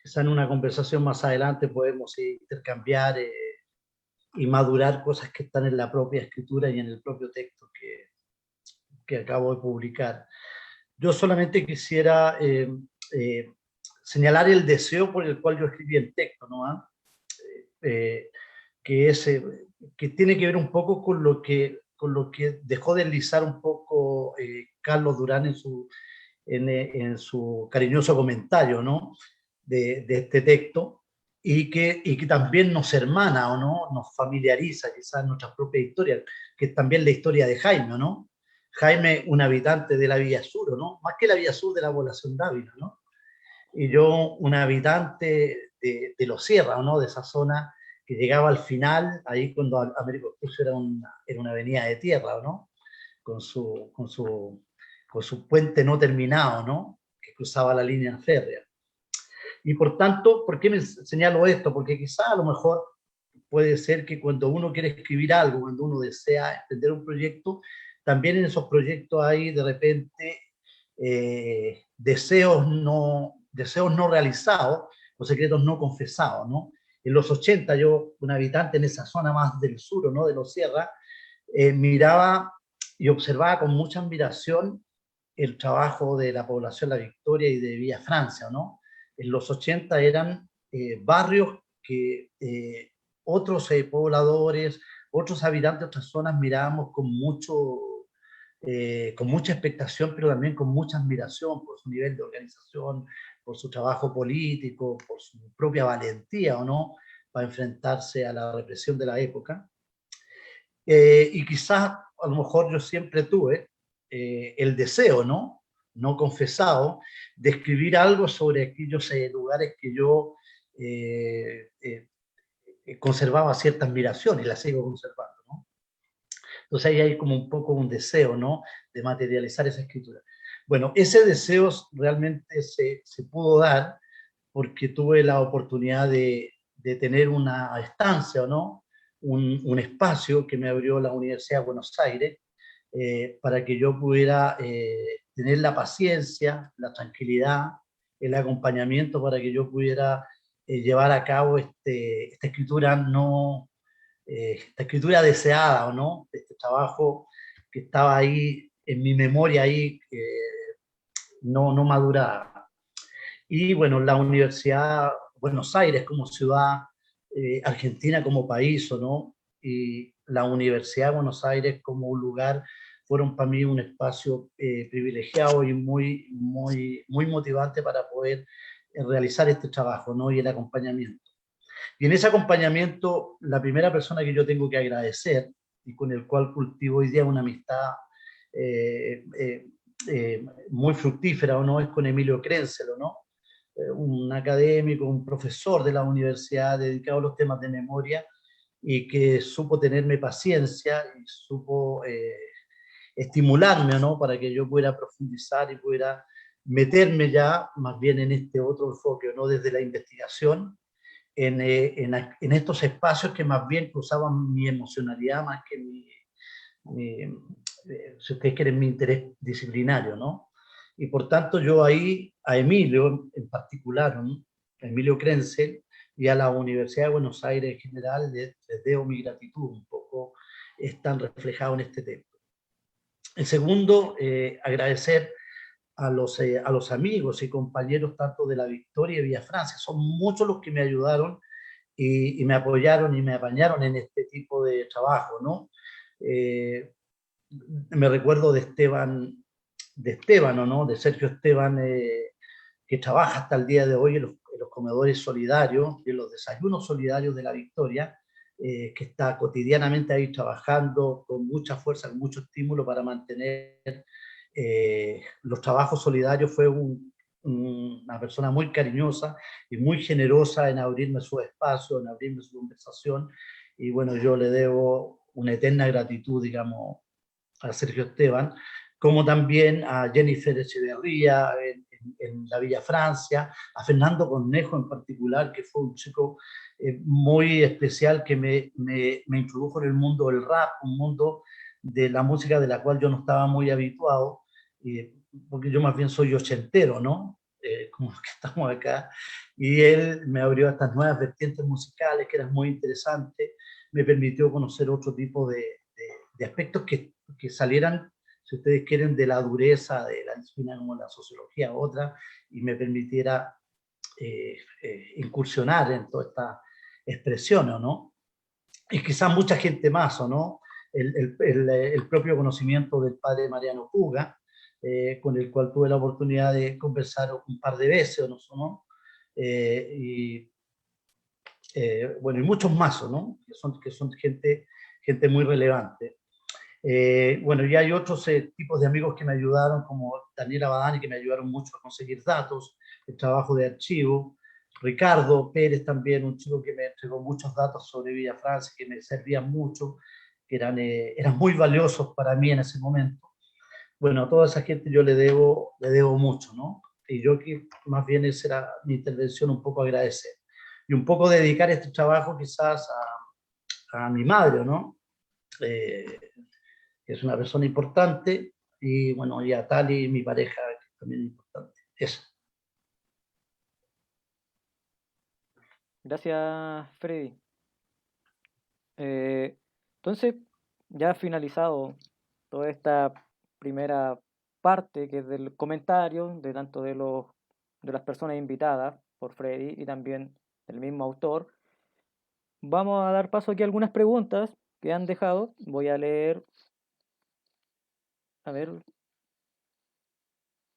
Speaker 5: quizá en una conversación más adelante podemos intercambiar y madurar cosas que están en la propia escritura y en el propio texto que acabo de publicar. Yo solamente quisiera señalar el deseo por el cual yo escribí el texto, ¿no? Que tiene que ver un poco con lo que dejó deslizar un poco Carlos Durán en su cariñoso comentario, ¿no? de este texto, y que también nos hermana, ¿o no? Nos familiariza quizás nuestra propia historia, que es también la historia de Jaime, ¿no? Jaime, un habitante de la Villa Sur, ¿no? Más que la Villa Sur, de la población Dávila, ¿no? Y yo, un habitante de Los Sierra, ¿no? De esa zona que llegaba al final, ahí cuando Américo Vespucio era una avenida de tierra, ¿no? Con su puente no terminado, ¿no? Que cruzaba la línea férrea. Y por tanto, ¿por qué me señalo esto? Porque quizá a lo mejor puede ser que cuando uno quiere escribir algo, cuando uno desea emprender un proyecto, también en esos proyectos hay de repente deseos no realizados o secretos no confesados, ¿no? En los 80, yo, un habitante en esa zona más del sur, ¿no? De Los Sierra, miraba y observaba con mucha admiración el trabajo de la población La Victoria y de Villa Francia, ¿no? En los 80 eran barrios que otros pobladores, otros habitantes de otras zonas mirábamos con mucha expectación, pero también con mucha admiración por su nivel de organización, por su trabajo político, por su propia valentía, ¿o no?, para enfrentarse a la represión de la época. Y quizás, a lo mejor yo siempre tuve el deseo, ¿no?, no confesado, de escribir algo sobre aquellos lugares que yo conservaba cierta admiración y la sigo conservando, ¿no? Entonces ahí hay como un poco un deseo, ¿no?, de materializar esa escritura. Bueno, ese deseo realmente se pudo dar porque tuve la oportunidad de tener una estancia, ¿o no?, un espacio que me abrió la Universidad de Buenos Aires para que yo pudiera tener la paciencia, la tranquilidad, el acompañamiento para que yo pudiera llevar a cabo esta escritura esta escritura deseada, ¿o no?, este trabajo que estaba ahí en mi memoria ahí no madurada. Y bueno, la Universidad Buenos Aires como ciudad, Argentina como país, ¿o no?, y la Universidad de Buenos Aires como un lugar, fueron para mí un espacio privilegiado y muy motivante para poder realizar este trabajo, ¿no?, y el acompañamiento. Y en ese acompañamiento, la primera persona que yo tengo que agradecer y con el cual cultivo hoy día una amistad muy fructífera, ¿o no?, es con Emilio Krenzel, ¿no?, un académico, un profesor de la universidad dedicado a los temas de memoria y que supo tenerme paciencia y supo estimularme, ¿no? Para que yo pudiera profundizar y pudiera meterme ya más bien en este otro enfoque, ¿no? Desde la investigación, en estos espacios que más bien cruzaban mi emocionalidad más que si ustedes quieren, mi interés disciplinario, ¿no? Y por tanto yo ahí, a Emilio en particular, ¿no? Emilio Krenzel, y a la Universidad de Buenos Aires en general, les debo mi gratitud, un poco están reflejados en este texto. El segundo, agradecer a los amigos y compañeros tanto de La Victoria y Villa Francia. Son muchos los que me ayudaron y me apoyaron y me apañaron en este tipo de trabajo, ¿no? Me recuerdo de Esteban, ¿no? De Sergio Esteban, que trabaja hasta el día de hoy en los comedores solidarios y en los desayunos solidarios de La Victoria, que está cotidianamente ahí trabajando con mucha fuerza, con mucho estímulo para mantener los trabajos solidarios. Fue una persona muy cariñosa y muy generosa en abrirme su espacio, en abrirme su conversación, y bueno, yo le debo una eterna gratitud, digamos, a Sergio Esteban, como también a Jennifer Echeverría en la Villa Francia, a Fernando Cornejo en particular, que fue un chico muy especial que me introdujo en el mundo del rap, un mundo de la música de la cual yo no estaba muy habituado, porque yo más bien soy ochentero, ¿no? Como los que estamos acá, y él me abrió estas nuevas vertientes musicales que eran muy interesantes, me permitió conocer otro tipo de aspectos que salieran, si ustedes quieren, de la dureza de la disciplina como la sociología u otra, y me permitiera incursionar en toda esta expresión, ¿no? Y quizás mucha gente más, ¿o no? El propio conocimiento del padre Mariano Puga, con el cual tuve la oportunidad de conversar un par de veces, ¿no? Bueno, y muchos más, ¿no? Que son gente muy relevante. Bueno, y hay otros tipos de amigos que me ayudaron, como Daniela Badani, que me ayudaron mucho a conseguir datos, el trabajo de archivo. Ricardo Pérez también, un chico que me entregó muchos datos sobre Villa Francia, que me servían mucho, que eran muy valiosos para mí en ese momento. Bueno, a toda esa gente yo le debo mucho, ¿no? Y yo que más bien esa era mi intervención, un poco agradecer. Y un poco dedicar este trabajo quizás a mi madre, ¿no? Que es una persona importante, y bueno, y a Tali, mi pareja, que también es importante. Eso.
Speaker 2: Gracias, Freddy. Entonces, ya finalizado toda esta primera parte, que es del comentario de tanto de las personas invitadas por Freddy y también del mismo autor, vamos a dar paso aquí a algunas preguntas que han dejado. Voy a leer, a ver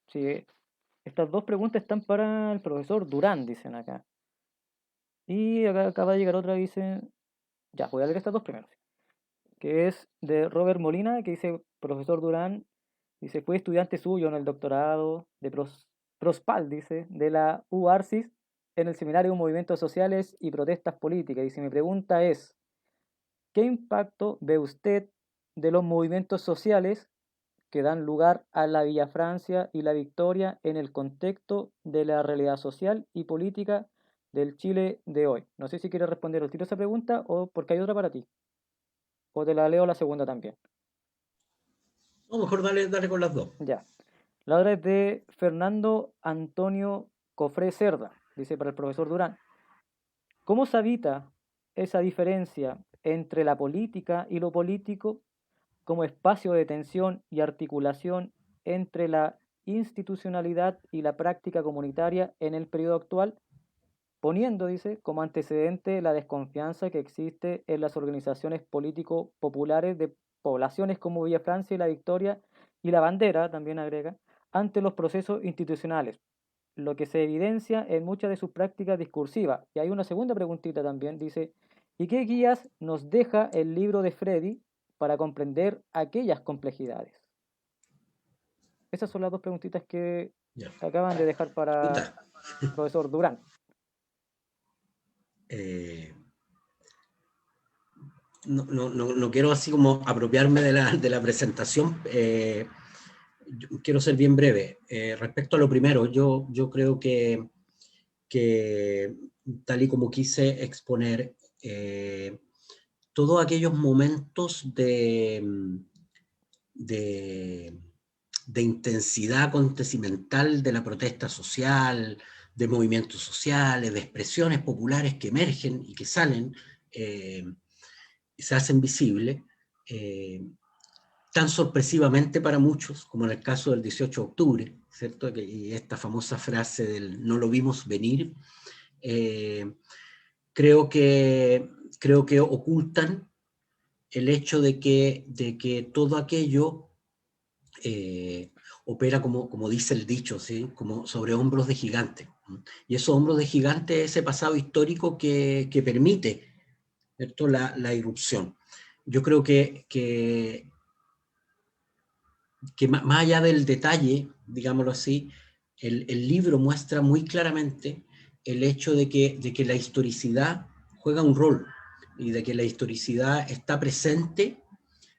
Speaker 2: si estas dos preguntas están para el profesor Durán, dicen acá. Y acá acaba de llegar otra, dice, ya, voy a leer estas dos primero, que es de Robert Molina, que dice, profesor Durán, dice, fue estudiante suyo en el doctorado de Prospal, dice, de la UARCIS, en el seminario Movimientos Sociales y Protestas Políticas. Dice, mi pregunta es, ¿qué impacto ve usted de los movimientos sociales que dan lugar a la Villa Francia y la Victoria en el contexto de la realidad social y política del Chile de hoy? No sé si quieres responder al tiro esa pregunta o porque hay otra para ti. O te la leo la segunda también.
Speaker 3: No, mejor dale con las dos.
Speaker 2: Ya. La otra es de Fernando Antonio Cofré Cerda, dice para el profesor Durán. ¿Cómo se habita esa diferencia entre la política y lo político como espacio de tensión y articulación entre la institucionalidad y la práctica comunitaria en el periodo actual, poniendo, dice, como antecedente la desconfianza que existe en las organizaciones político-populares de poblaciones como Villa Francia y La Victoria y La Bandera, también agrega, ante los procesos institucionales, lo que se evidencia en muchas de sus prácticas discursivas? Y hay una segunda preguntita también, dice, ¿y qué guías nos deja el libro de Freddy para comprender aquellas complejidades? Esas son las dos preguntitas que
Speaker 3: Ya.
Speaker 2: acaban de dejar para el profesor Durán.
Speaker 3: no quiero así como apropiarme de la presentación. Quiero ser bien breve. Respecto a lo primero, yo creo que tal y como quise exponer, todos aquellos momentos de intensidad acontecimental de la protesta social, de movimientos sociales, de expresiones populares que emergen y que salen, y se hacen visibles, tan sorpresivamente para muchos, como en el caso del 18 de octubre, ¿cierto? Y esta famosa frase del "no lo vimos venir", creo que ocultan el hecho de que todo aquello opera como dice el dicho, ¿sí? Como sobre hombros de gigante. Y esos hombros de gigante, ese pasado histórico que permite, ¿cierto? La irrupción. Yo creo que más allá del detalle, digámoslo así, el libro muestra muy claramente el hecho de que la historicidad juega un rol y de que la historicidad está presente,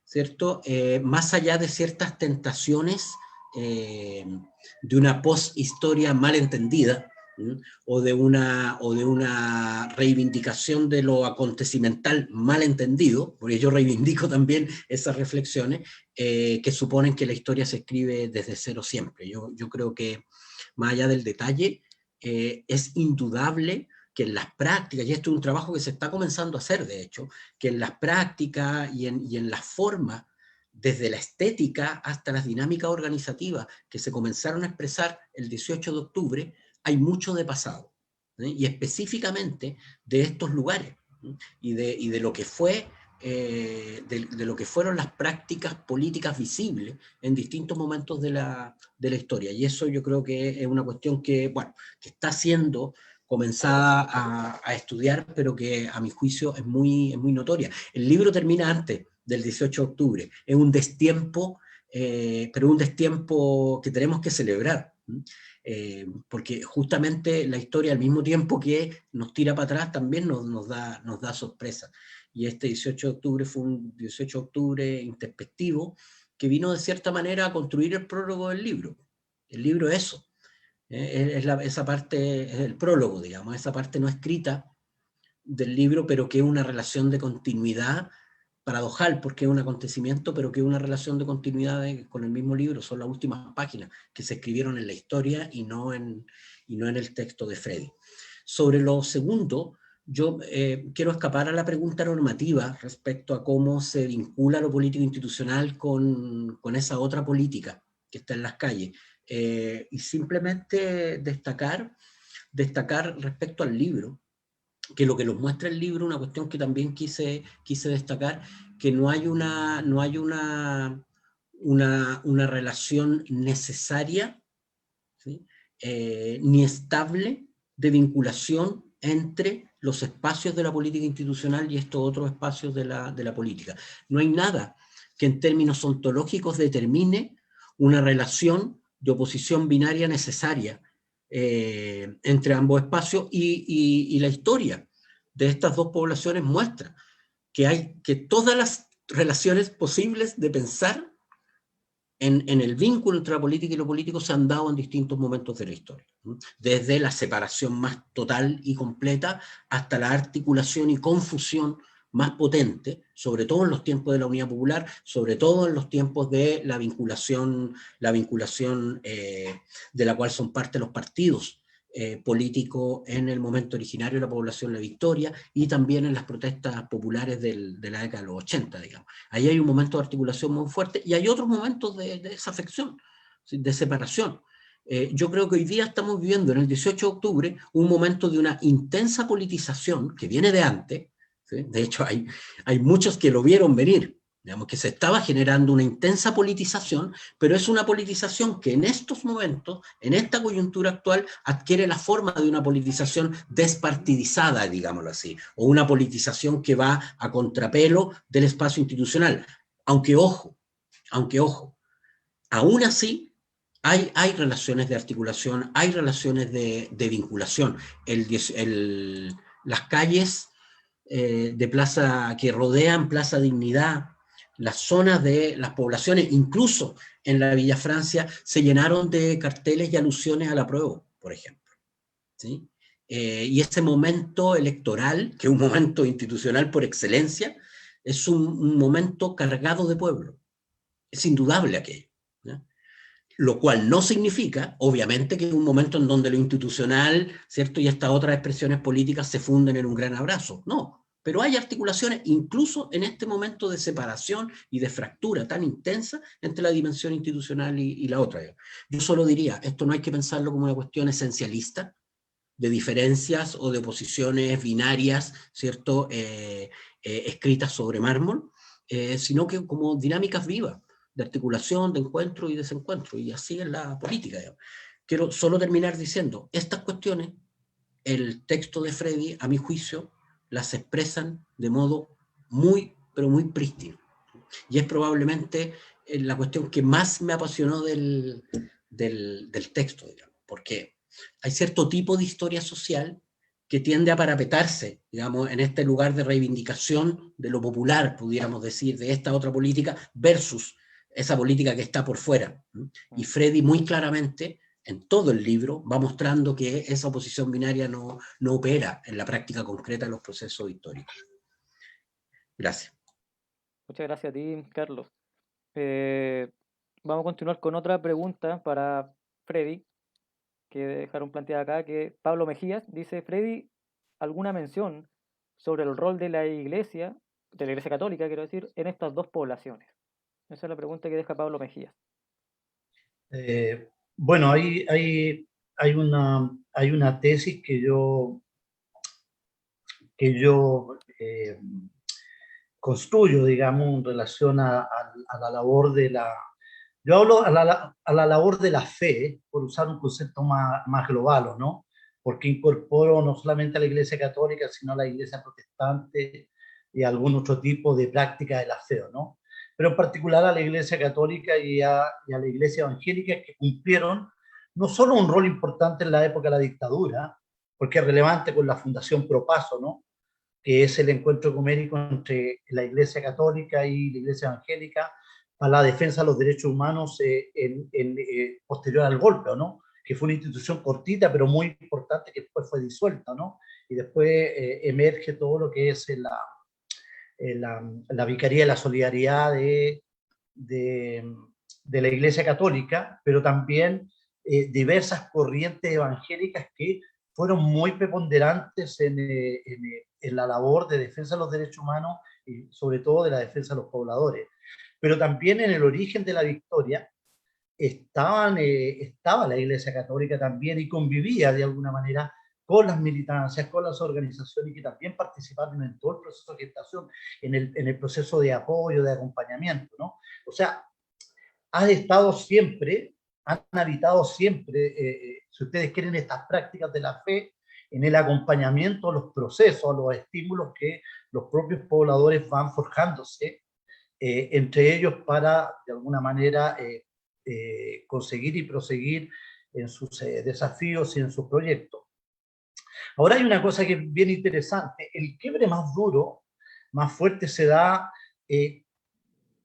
Speaker 3: ¿cierto? Más allá de ciertas tentaciones de una post-historia mal entendida, ¿sí? o de una reivindicación de lo acontecimental mal entendido, porque yo reivindico también esas reflexiones que suponen que la historia se escribe desde cero siempre. Yo creo que más allá del detalle, es indudable que en las prácticas, y esto es un trabajo que se está comenzando a hacer de hecho, que en las prácticas y en las formas, desde la estética hasta las dinámicas organizativas que se comenzaron a expresar el 18 de octubre, hay mucho de pasado, ¿sí? Y específicamente de estos lugares, ¿sí? y de lo que fue, de lo que fueron las prácticas políticas visibles en distintos momentos de la historia. Y eso yo creo que es una cuestión que, bueno, que está siendo comenzada a estudiar, pero que a mi juicio es muy notoria. El libro termina antes del 18 de octubre, es un destiempo, pero un destiempo que tenemos que celebrar, porque justamente la historia al mismo tiempo que nos tira para atrás también nos da sorpresa. Y este 18 de octubre fue un 18 de octubre introspectivo que vino de cierta manera a construir el prólogo del libro. El libro es eso. Esa parte es el prólogo, digamos, esa parte no escrita del libro, pero que es una relación de continuidad paradojal, porque es un acontecimiento, pero que es una relación de continuidad con el mismo libro. Son las últimas páginas que se escribieron en la historia y no en el texto de Freddy. Sobre lo segundo, yo quiero escapar a la pregunta normativa respecto a cómo se vincula lo político institucional con esa otra política que está en las calles. Y simplemente destacar respecto al libro, que lo que nos muestra el libro, una cuestión que también quise destacar, que no hay una relación necesaria, ¿sí? Ni estable de vinculación entre los espacios de la política institucional y estos otros espacios de la política. No hay nada que en términos ontológicos determine una relación de oposición binaria necesaria entre ambos espacios, y la historia de estas dos poblaciones muestra que todas las relaciones posibles de pensar en el vínculo entre la política y lo político se han dado en distintos momentos de la historia, ¿no? Desde la separación más total y completa hasta la articulación y confusión más potente, sobre todo en los tiempos de la Unidad Popular, sobre todo en los tiempos de la vinculación de la cual son parte los partidos políticos en el momento originario de la población La Victoria, y también en las protestas populares de la década de los 80, digamos. Ahí hay un momento de articulación muy fuerte, y hay otros momentos de desafección, de separación. Yo creo que hoy día estamos viviendo en el 18 de octubre un momento de una intensa politización que viene de antes, ¿sí? De hecho hay muchos que lo vieron venir, digamos que se estaba generando una intensa politización, pero es una politización que en estos momentos, en esta coyuntura actual, adquiere la forma de una politización despartidizada, digámoslo así, o una politización que va a contrapelo del espacio institucional. Aunque ojo, aún así hay relaciones de articulación, hay relaciones de vinculación. Las calles de Plaza, que rodean Plaza Dignidad, las zonas de las poblaciones, incluso en la Villa Francia, se llenaron de carteles y alusiones al apruebo, por ejemplo. ¿Sí? Y ese momento electoral, que es un momento institucional por excelencia, es un momento cargado de pueblo. Es indudable aquello, ¿no? Lo cual no significa, obviamente, que es un momento en donde lo institucional, ¿cierto?, y estas otras expresiones políticas se funden en un gran abrazo. No, pero hay articulaciones, incluso en este momento de separación y de fractura tan intensa entre la dimensión institucional y la otra. Yo solo diría, esto no hay que pensarlo como una cuestión esencialista, de diferencias o de oposiciones binarias, ¿cierto?, escritas sobre mármol, sino que como dinámicas vivas, de articulación, de encuentro y desencuentro, y así es la política. Digamos. Quiero solo terminar diciendo, estas cuestiones, el texto de Freddy, a mi juicio, las expresan de modo muy, pero muy prístino. Y es probablemente la cuestión que más me apasionó del texto, digamos, porque hay cierto tipo de historia social que tiende a parapetarse, digamos, en este lugar de reivindicación de lo popular, pudiéramos decir, de esta otra política, versus esa política que está por fuera. Y Freddy muy claramente, en todo el libro, va mostrando que esa oposición binaria no opera en la práctica concreta de los procesos históricos. Gracias.
Speaker 2: Muchas gracias a ti, Carlos. Vamos a continuar con otra pregunta para Freddy, que dejaron planteada acá, que Pablo Mejías dice: Freddy, ¿alguna mención sobre el rol de la Iglesia Católica, quiero decir, en estas dos poblaciones? Esa es la pregunta que deja Pablo Mejías.
Speaker 5: Bueno, hay una tesis que yo construyo, digamos, en relación a la labor de la... Yo hablo a la labor de la fe, por usar un concepto más global, ¿no? Porque incorporo no solamente a la Iglesia Católica, sino a la Iglesia Protestante y algún otro tipo de práctica de la fe, ¿no? Pero en particular a la Iglesia Católica y a la Iglesia Evangélica, que cumplieron no solo un rol importante en la época de la dictadura, porque es relevante con la Fundación Pro Paso, ¿no?, que es el encuentro ecuménico entre la Iglesia Católica y la Iglesia Evangélica para la defensa de los derechos humanos posterior al golpe, ¿no?, que fue una institución cortita, pero muy importante, que después fue disuelta, ¿no? Y después emerge todo lo que es la Vicaría de la Solidaridad de la Iglesia Católica, pero también diversas corrientes evangélicas que fueron muy preponderantes en la labor de defensa de los derechos humanos y sobre todo de la defensa de los pobladores. Pero también en el origen de la victoria estaba la Iglesia Católica también, y convivía de alguna manera con las militancias, con las organizaciones que también participaron en todo el proceso de gestación, en el proceso de apoyo, de acompañamiento, ¿no? O sea, han habitado siempre, si ustedes quieren, estas prácticas de la fe en el acompañamiento a los procesos, a los estímulos que los propios pobladores van forjándose, entre ellos para, de alguna manera, conseguir y proseguir en sus desafíos y en sus proyectos. Ahora hay una cosa que es bien interesante: el quiebre más duro, más fuerte, se da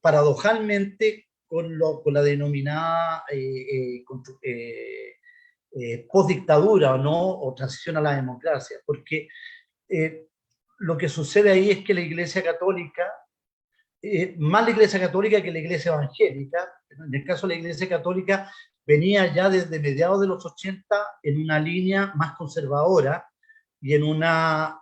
Speaker 5: paradojalmente con la denominada postdictadura, ¿no?, o transición a la democracia, porque lo que sucede ahí es que la Iglesia Católica, más la Iglesia Católica que la Iglesia Evangélica, en el caso de la Iglesia Católica, venía ya desde mediados de los 80 en una línea más conservadora y en una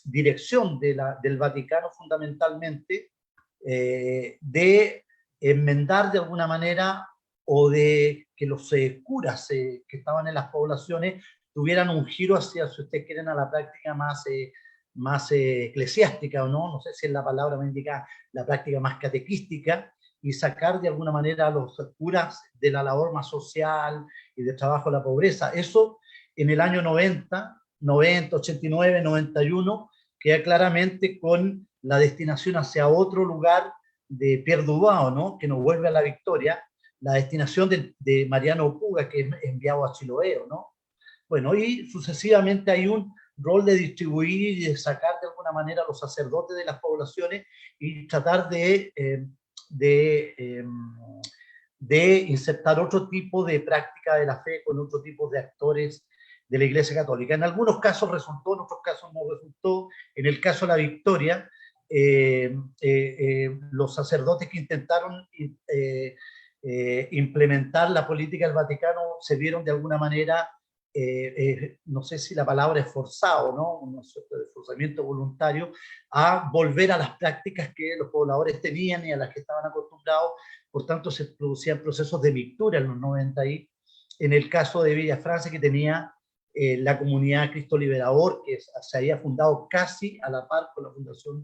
Speaker 5: dirección del Vaticano fundamentalmente, de enmendar de alguna manera, o de que los curas que estaban en las poblaciones tuvieran un giro hacia, si ustedes quieren, a la práctica más eclesiástica, o no sé si es la palabra me indica, la práctica más catequística, y sacar de alguna manera a los curas de la labor más social y de trabajo a la pobreza. Eso en el año 90, 89, 91, queda claramente con la destinación hacia otro lugar de Pierre Dubois, ¿no?, que nos vuelve a la victoria, la destinación de Mariano Puga, que es enviado a Chiloé, ¿no? Bueno, y sucesivamente hay un rol de distribuir y de sacar de alguna manera a los sacerdotes de las poblaciones y tratar de insertar otro tipo de práctica de la fe con otro tipo de actores de la Iglesia Católica. En algunos casos resultó, en otros casos no resultó. En el caso de la Victoria, los sacerdotes que intentaron implementar la política del Vaticano se vieron de alguna manera, no sé si la palabra es forzado, ¿no? Una suerte de forzamiento voluntario, a volver a las prácticas que los pobladores tenían y a las que estaban acostumbrados. Por tanto, se producían procesos de mixtura en los 90 y en el caso de Villa Francia, que tenía la comunidad Cristo Liberador, que se había fundado casi a la par con la fundación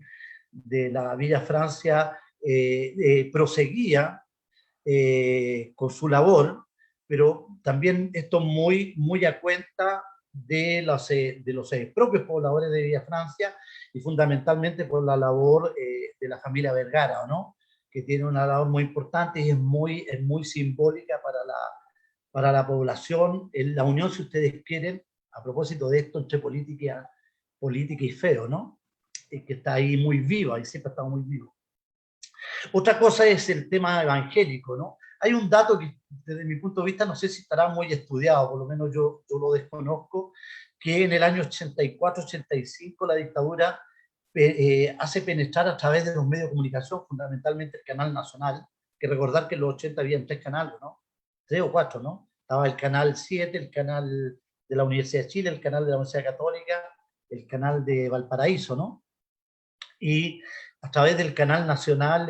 Speaker 5: de la Villa Francia, proseguía con su labor, pero también esto muy a cuenta de los propios pobladores de Villa Francia y fundamentalmente por la labor de la familia Vergara, ¿no? Que tiene una labor muy importante y es muy simbólica para la población, en la unión, si ustedes quieren, a propósito de esto, entre política y feo, ¿no? Que está ahí muy viva y siempre ha estado muy vivo. Otra cosa es el tema evangélico, ¿no? Hay un dato que, desde mi punto de vista, no sé si estará muy estudiado, por lo menos yo lo desconozco, que en el año 84-85 la dictadura hace penetrar a través de los medios de comunicación, fundamentalmente el Canal Nacional, que recordar que en los 80 había 3 canales, ¿no? 3 o 4, ¿no? Estaba el Canal 7, el Canal de la Universidad de Chile, el Canal de la Universidad Católica, el Canal de Valparaíso, ¿no? Y a través del Canal Nacional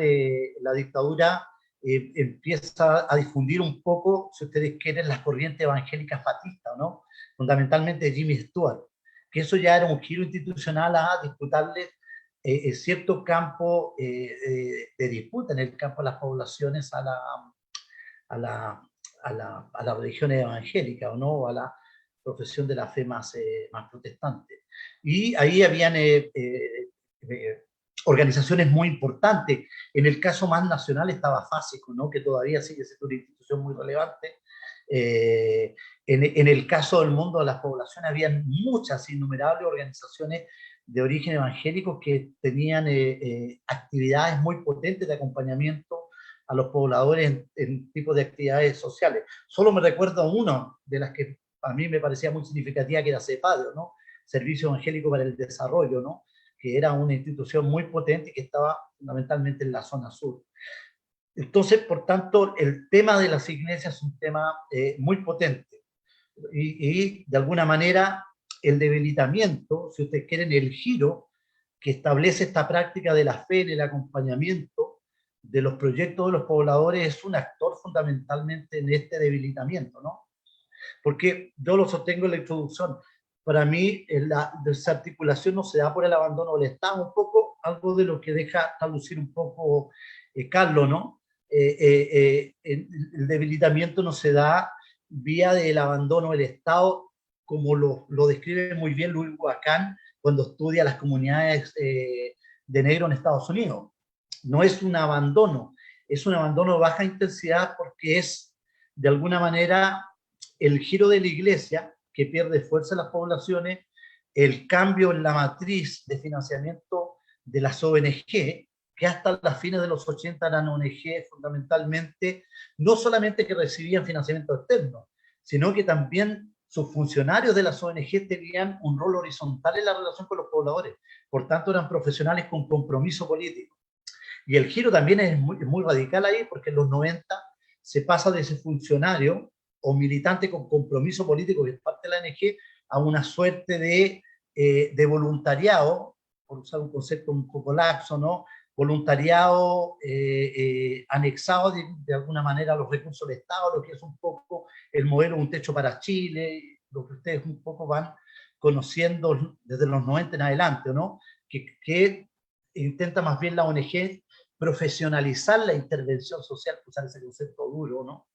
Speaker 5: la dictadura empieza a difundir un poco, si ustedes quieren, las corrientes evangélicas fatistas, ¿no? Fundamentalmente Jimmy Stewart, que eso ya era un giro institucional a disputarle cierto campo de disputa en el campo de las poblaciones a las religiones evangélicas, ¿o no? A la profesión de la fe más protestante. Y ahí habían organizaciones muy importantes. En el caso más nacional estaba FASECO, ¿no? Que todavía sigue siendo una institución muy relevante. En el caso del mundo de las poblaciones habían muchas, innumerables organizaciones de origen evangélico que tenían actividades muy potentes de acompañamiento a los pobladores en tipos de actividades sociales. Solo me recuerdo una de las que a mí me parecía muy significativa, que era CEPADRO, ¿no? Servicio Evangélico para el Desarrollo, ¿no? Que era una institución muy potente que estaba fundamentalmente en la zona sur. Entonces, por tanto, el tema de las iglesias es un tema muy potente. Y de alguna manera, el debilitamiento, si ustedes quieren, el giro que establece esta práctica de la fe en el acompañamiento de los proyectos de los pobladores es un actor fundamentalmente en este debilitamiento, ¿no? Porque yo lo sostengo en la introducción. Para mí, la desarticulación no se da por el abandono del Estado, un poco algo de lo que deja traducir un poco Carlos, ¿no? El debilitamiento no se da vía del abandono del Estado, como lo describe muy bien Luis Huacán cuando estudia las comunidades de negro en Estados Unidos. No es un abandono, es un abandono de baja intensidad porque es, de alguna manera, el giro de la iglesia que pierde fuerza en las poblaciones, el cambio en la matriz de financiamiento de las ONG, que hasta las fines de los 80 eran ONG fundamentalmente, no solamente que recibían financiamiento externo, sino que también sus funcionarios de las ONG tenían un rol horizontal en la relación con los pobladores, por tanto eran profesionales con compromiso político. Y el giro también es muy radical ahí, porque en los 90 se pasa de ese funcionario o militante con compromiso político que es parte de la ONG a una suerte de voluntariado, por usar un concepto un poco laxo, ¿no? Voluntariado anexado de alguna manera a los recursos del Estado, lo que es un poco el modelo Un Techo para Chile, lo que ustedes un poco van conociendo desde los 90 en adelante, ¿no? Que intenta más bien la ONG profesionalizar la intervención social, usar ese concepto duro, ¿no?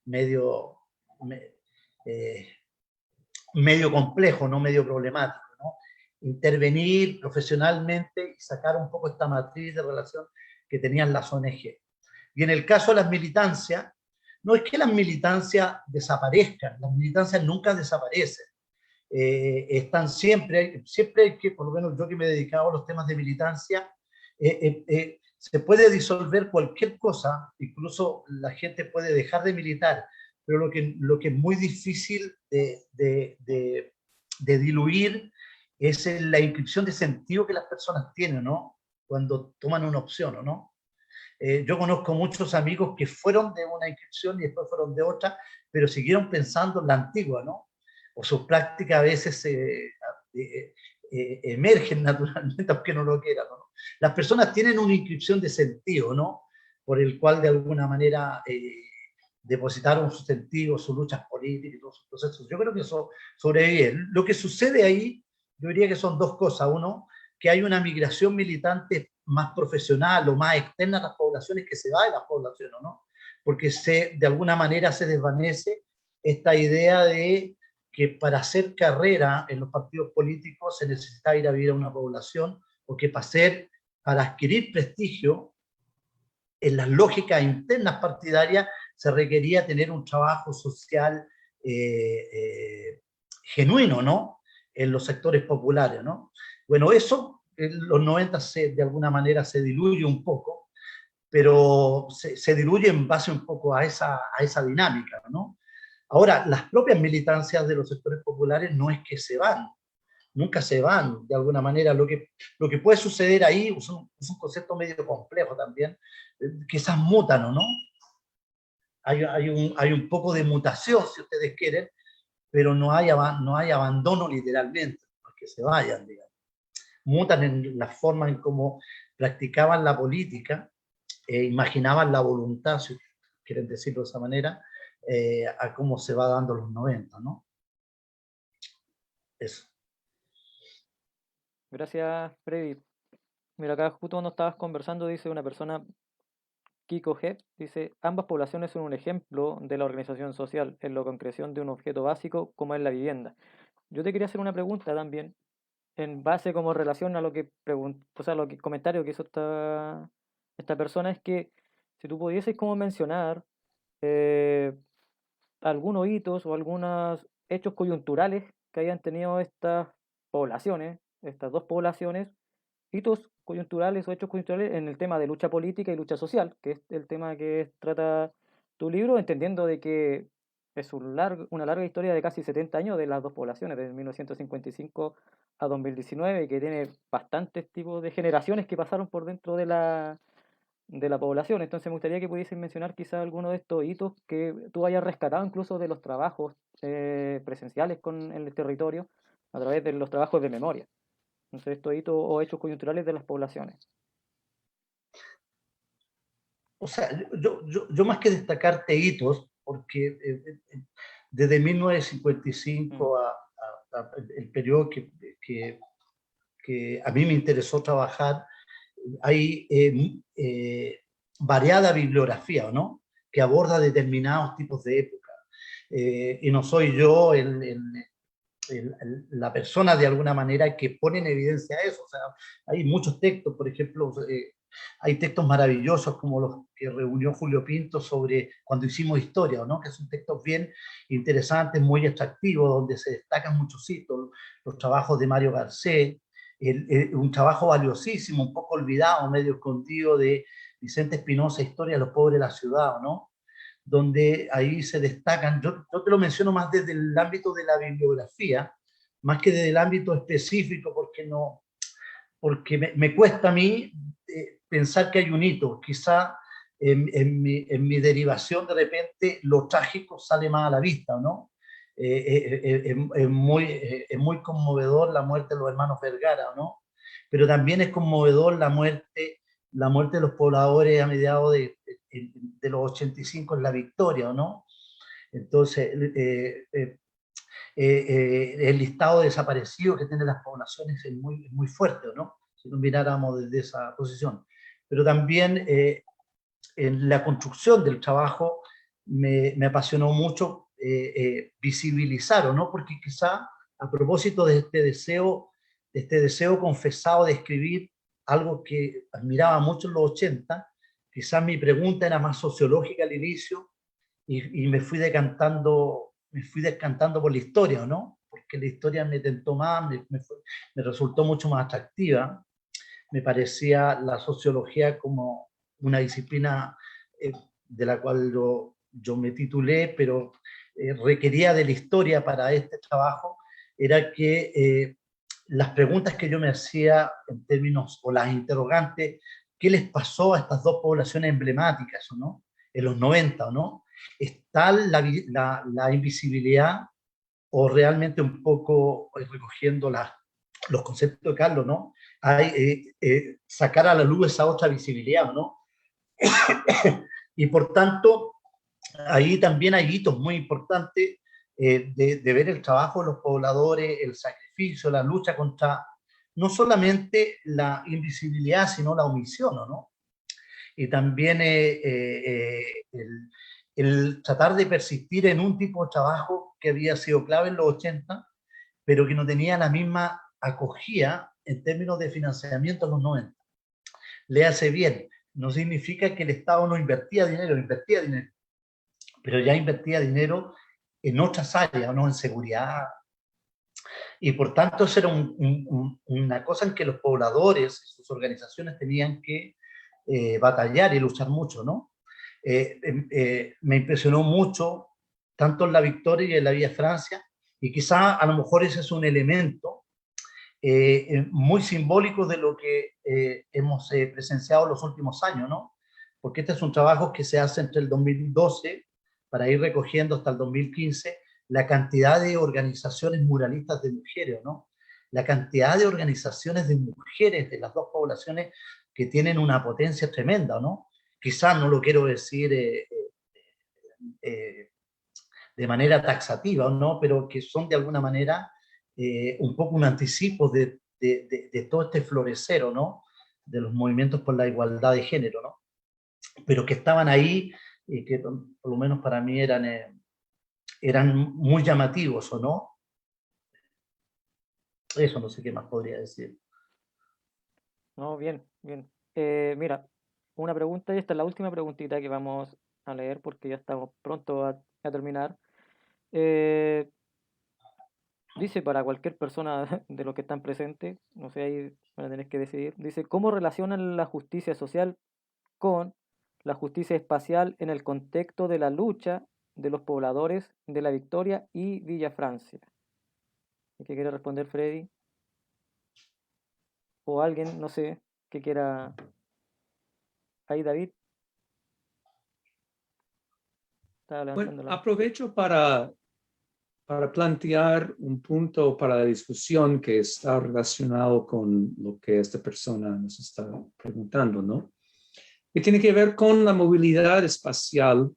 Speaker 5: Medio complejo, no medio problemático, ¿no? Intervenir profesionalmente y sacar un poco esta matriz de relación que tenían las ONG. Y en el caso de las militancias, no es que las militancias desaparezcan, las militancias nunca desaparecen. están siempre hay que, por lo menos yo que me he dedicado a los temas de militancia, se puede disolver cualquier cosa, incluso la gente puede dejar de militar, pero lo que es muy difícil de diluir es la inscripción de sentido que las personas tienen, ¿no? Cuando toman una opción, ¿o no? Yo conozco muchos amigos que fueron de una inscripción y después fueron de otra, pero siguieron pensando en la antigua, ¿no? O sus prácticas a veces emergen naturalmente, aunque no lo quieran, ¿no? Las personas tienen una inscripción de sentido, ¿no? Por el cual de alguna manera depositaron sus sentidos, sus luchas políticas y todos sus procesos. Yo creo que eso sobrevive. Lo que sucede ahí, yo diría que son dos cosas. Uno, que hay una migración militante más profesional o más externa a las poblaciones que se va de las poblaciones, ¿no? Porque de alguna manera se desvanece esta idea de que para hacer carrera en los partidos políticos se necesita ir a vivir a una población, o que para adquirir prestigio en las lógicas internas partidarias se requería tener un trabajo social genuino, ¿no? En los sectores populares, ¿no? Bueno, eso en los 90 de alguna manera se diluye un poco, pero se diluye en base un poco a esa dinámica, ¿no? Ahora, las propias militancias de los sectores populares no es que se van, nunca se van, de alguna manera. Lo que puede suceder ahí es un concepto medio complejo también, quizás mutan, ¿o no? Hay un poco de mutación, si ustedes quieren, pero no hay abandono literalmente, no es que se vayan, digamos. Mutan en la forma en cómo practicaban la política, imaginaban la voluntad, si quieren decirlo de esa manera, a cómo se va dando los 90, ¿no? Eso.
Speaker 2: Gracias, Freddy. Mira, acá justo cuando estabas conversando, dice una persona, Kiko G, dice, ambas poblaciones son un ejemplo de la organización social en la concreción de un objeto básico como es la vivienda. Yo te quería hacer una pregunta también, en base como relación a lo que comentario que hizo esta persona, es que si tú pudieses como mencionar algunos hitos o algunos hechos coyunturales que hayan tenido estas poblaciones, estas dos poblaciones, hitos coyunturales o hechos coyunturales en el tema de lucha política y lucha social, que es el tema que trata tu libro, entendiendo de que es una larga historia de casi 70 años de las dos poblaciones, desde 1955 a 2019, y que tiene bastantes tipos de generaciones que pasaron por dentro de la población. Entonces me gustaría que pudiesen mencionar quizás alguno de estos hitos que tú hayas rescatado incluso de los trabajos presenciales con el territorio a través de los trabajos de memoria. Entonces estos hitos o hechos coyunturales de las poblaciones.
Speaker 5: O sea, yo más que destacarte hitos, porque desde 1955 el periodo que a mí me interesó trabajar, hay variada bibliografía, ¿no? Que aborda determinados tipos de época. Y no soy yo la persona de alguna manera que pone en evidencia eso. O sea, hay muchos textos, por ejemplo, hay textos maravillosos como los que reunió Julio Pinto sobre cuando hicimos historia, ¿no? Que son textos bien interesantes, muy extractivos, donde se destacan muchos hitos, los trabajos de Mario Garcés, un trabajo valiosísimo, un poco olvidado, medio escondido, de Vicente Espinosa, Historia de los pobres de la ciudad, ¿no? Donde ahí se destacan, yo te lo menciono más desde el ámbito de la bibliografía, más que desde el ámbito específico, porque me cuesta a mí pensar que hay un hito. Quizá en mi derivación de repente lo trágico sale más a la vista, ¿no? Es muy conmovedor la muerte de los hermanos Vergara, ¿no? Pero también es conmovedor la muerte de los pobladores a mediados de los 85 en La Victoria, ¿no? Entonces, el listado de desaparecidos que tienen las poblaciones es muy fuerte, ¿no? Si nos miráramos desde esa posición. Pero también en la construcción del trabajo me apasionó mucho visibilizar, ¿no? Porque quizá a propósito de este deseo confesado de escribir algo que admiraba mucho en los 80, quizás mi pregunta era más sociológica al inicio y me fui decantando por la historia, ¿no? que la historia me tentó más, me resultó mucho más atractiva. Me parecía la sociología como una disciplina de la cual yo me titulé, pero requería de la historia para este trabajo, era que las preguntas que yo me hacía en términos, o las interrogantes, ¿qué les pasó a estas dos poblaciones emblemáticas, ¿no? En los 90, ¿o no? ¿Es tal la invisibilidad o realmente un poco recogiendo los conceptos de Carlos, ¿no? Hay sacar a la luz esa otra visibilidad, ¿no? Y por tanto, ahí también hay hitos muy importantes de ver el trabajo de los pobladores, el sacrificio, la lucha contra no solamente la invisibilidad, sino la omisión, ¿no? Y también el tratar de persistir en un tipo de trabajo que había sido clave en los 80, pero que no tenía la misma acogida en términos de financiamiento en los 90. Le hace bien, no significa que el Estado no invertía dinero, pero ya invertía dinero en otras áreas, ¿no? En seguridad. Y por tanto, eso era una cosa en que los pobladores y sus organizaciones tenían que batallar y luchar mucho, ¿no? Me impresionó mucho, tanto en la Victoria y en la Villa Francia, y quizá a lo mejor ese es un elemento muy simbólico de lo que hemos presenciado en los últimos años, ¿no? Porque este es un trabajo que se hace entre el 2012 para ir recogiendo hasta el 2015 la cantidad de organizaciones muralistas de mujeres, ¿no? La cantidad de organizaciones de mujeres de las dos poblaciones que tienen una potencia tremenda, ¿no? Quizás no lo quiero decir de manera taxativa, ¿no? Pero que son de alguna manera un poco un anticipo de todo este florecero, ¿no? De los movimientos por la igualdad de género, ¿no? Pero que estaban ahí y que por lo menos para mí eran muy llamativos, ¿o no? Eso no sé qué más podría decir.
Speaker 2: No, bien, bien. Mira, una pregunta, y esta es la última preguntita que vamos a leer porque ya estamos pronto a terminar. Dice para cualquier persona de los que están presentes, no sé, ahí van a tener que decidir, dice, ¿cómo relacionan la justicia social con la justicia espacial en el contexto de la lucha de los pobladores de La Victoria y Villa Francia? ¿Qué quiere responder Freddy? O alguien, no sé, que quiera... Ahí David. Estaba levantando
Speaker 1: Bueno,
Speaker 2: la...
Speaker 1: aprovecho para plantear un punto para la discusión que está relacionado con lo que esta persona nos está preguntando, ¿no? Que tiene que ver con la movilidad espacial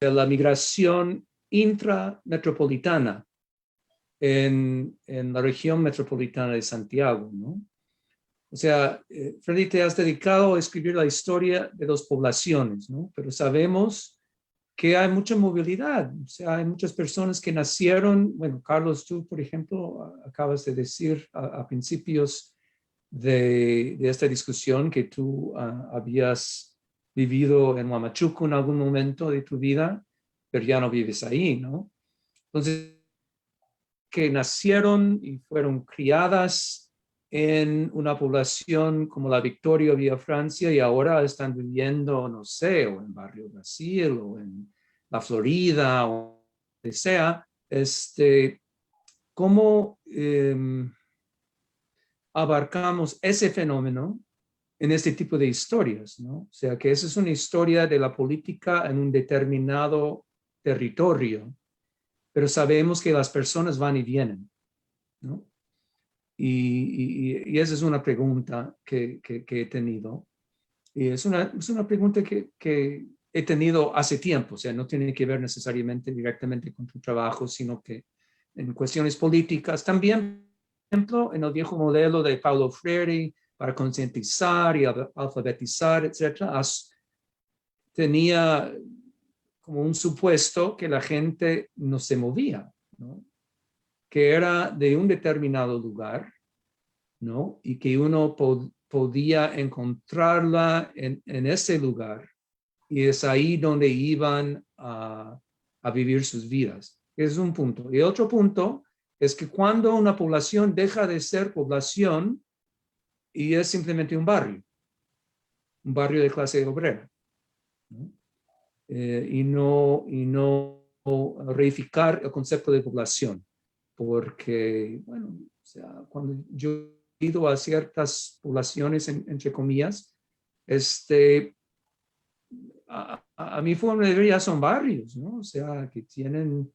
Speaker 1: de la migración intrametropolitana en la región metropolitana de Santiago, ¿no? O sea, Freddy, te has dedicado a escribir la historia de dos poblaciones, ¿no? Pero sabemos que hay mucha movilidad, o sea, hay muchas personas que nacieron, bueno, Carlos, tú, por ejemplo, acabas de decir a principios de esta discusión que tú habías vivido en Huamachuco en algún momento de tu vida, pero ya no vives ahí, ¿no? Entonces, que nacieron y fueron criadas en una población como la Victoria o Villa Francia y ahora están viviendo, no sé, o en Barrio Brasil o en la Florida o donde sea, ¿cómo abarcamos ese fenómeno en este tipo de historias, ¿no? O sea, que esa es una historia de la política en un determinado territorio, pero sabemos que las personas van y vienen, ¿no? Y esa es una pregunta que he tenido. Y es una pregunta que he tenido hace tiempo, o sea, no tiene que ver necesariamente directamente con tu trabajo, sino que en cuestiones políticas también, por ejemplo, en el viejo modelo de Paulo Freire para concientizar y alfabetizar, etcétera, tenía como un supuesto que la gente no se movía, ¿no? Que era de un determinado lugar, ¿no? Y que uno podía encontrarla en ese lugar y es ahí donde iban a vivir sus vidas. Es un punto. Y otro punto es que cuando una población deja de ser población y es simplemente un barrio de clase obrera, ¿no? Y no reificar el concepto de población, porque, bueno, o sea, cuando yo he ido a ciertas poblaciones, entre comillas, a mi forma de ver ya son barrios, ¿no? O sea, que tienen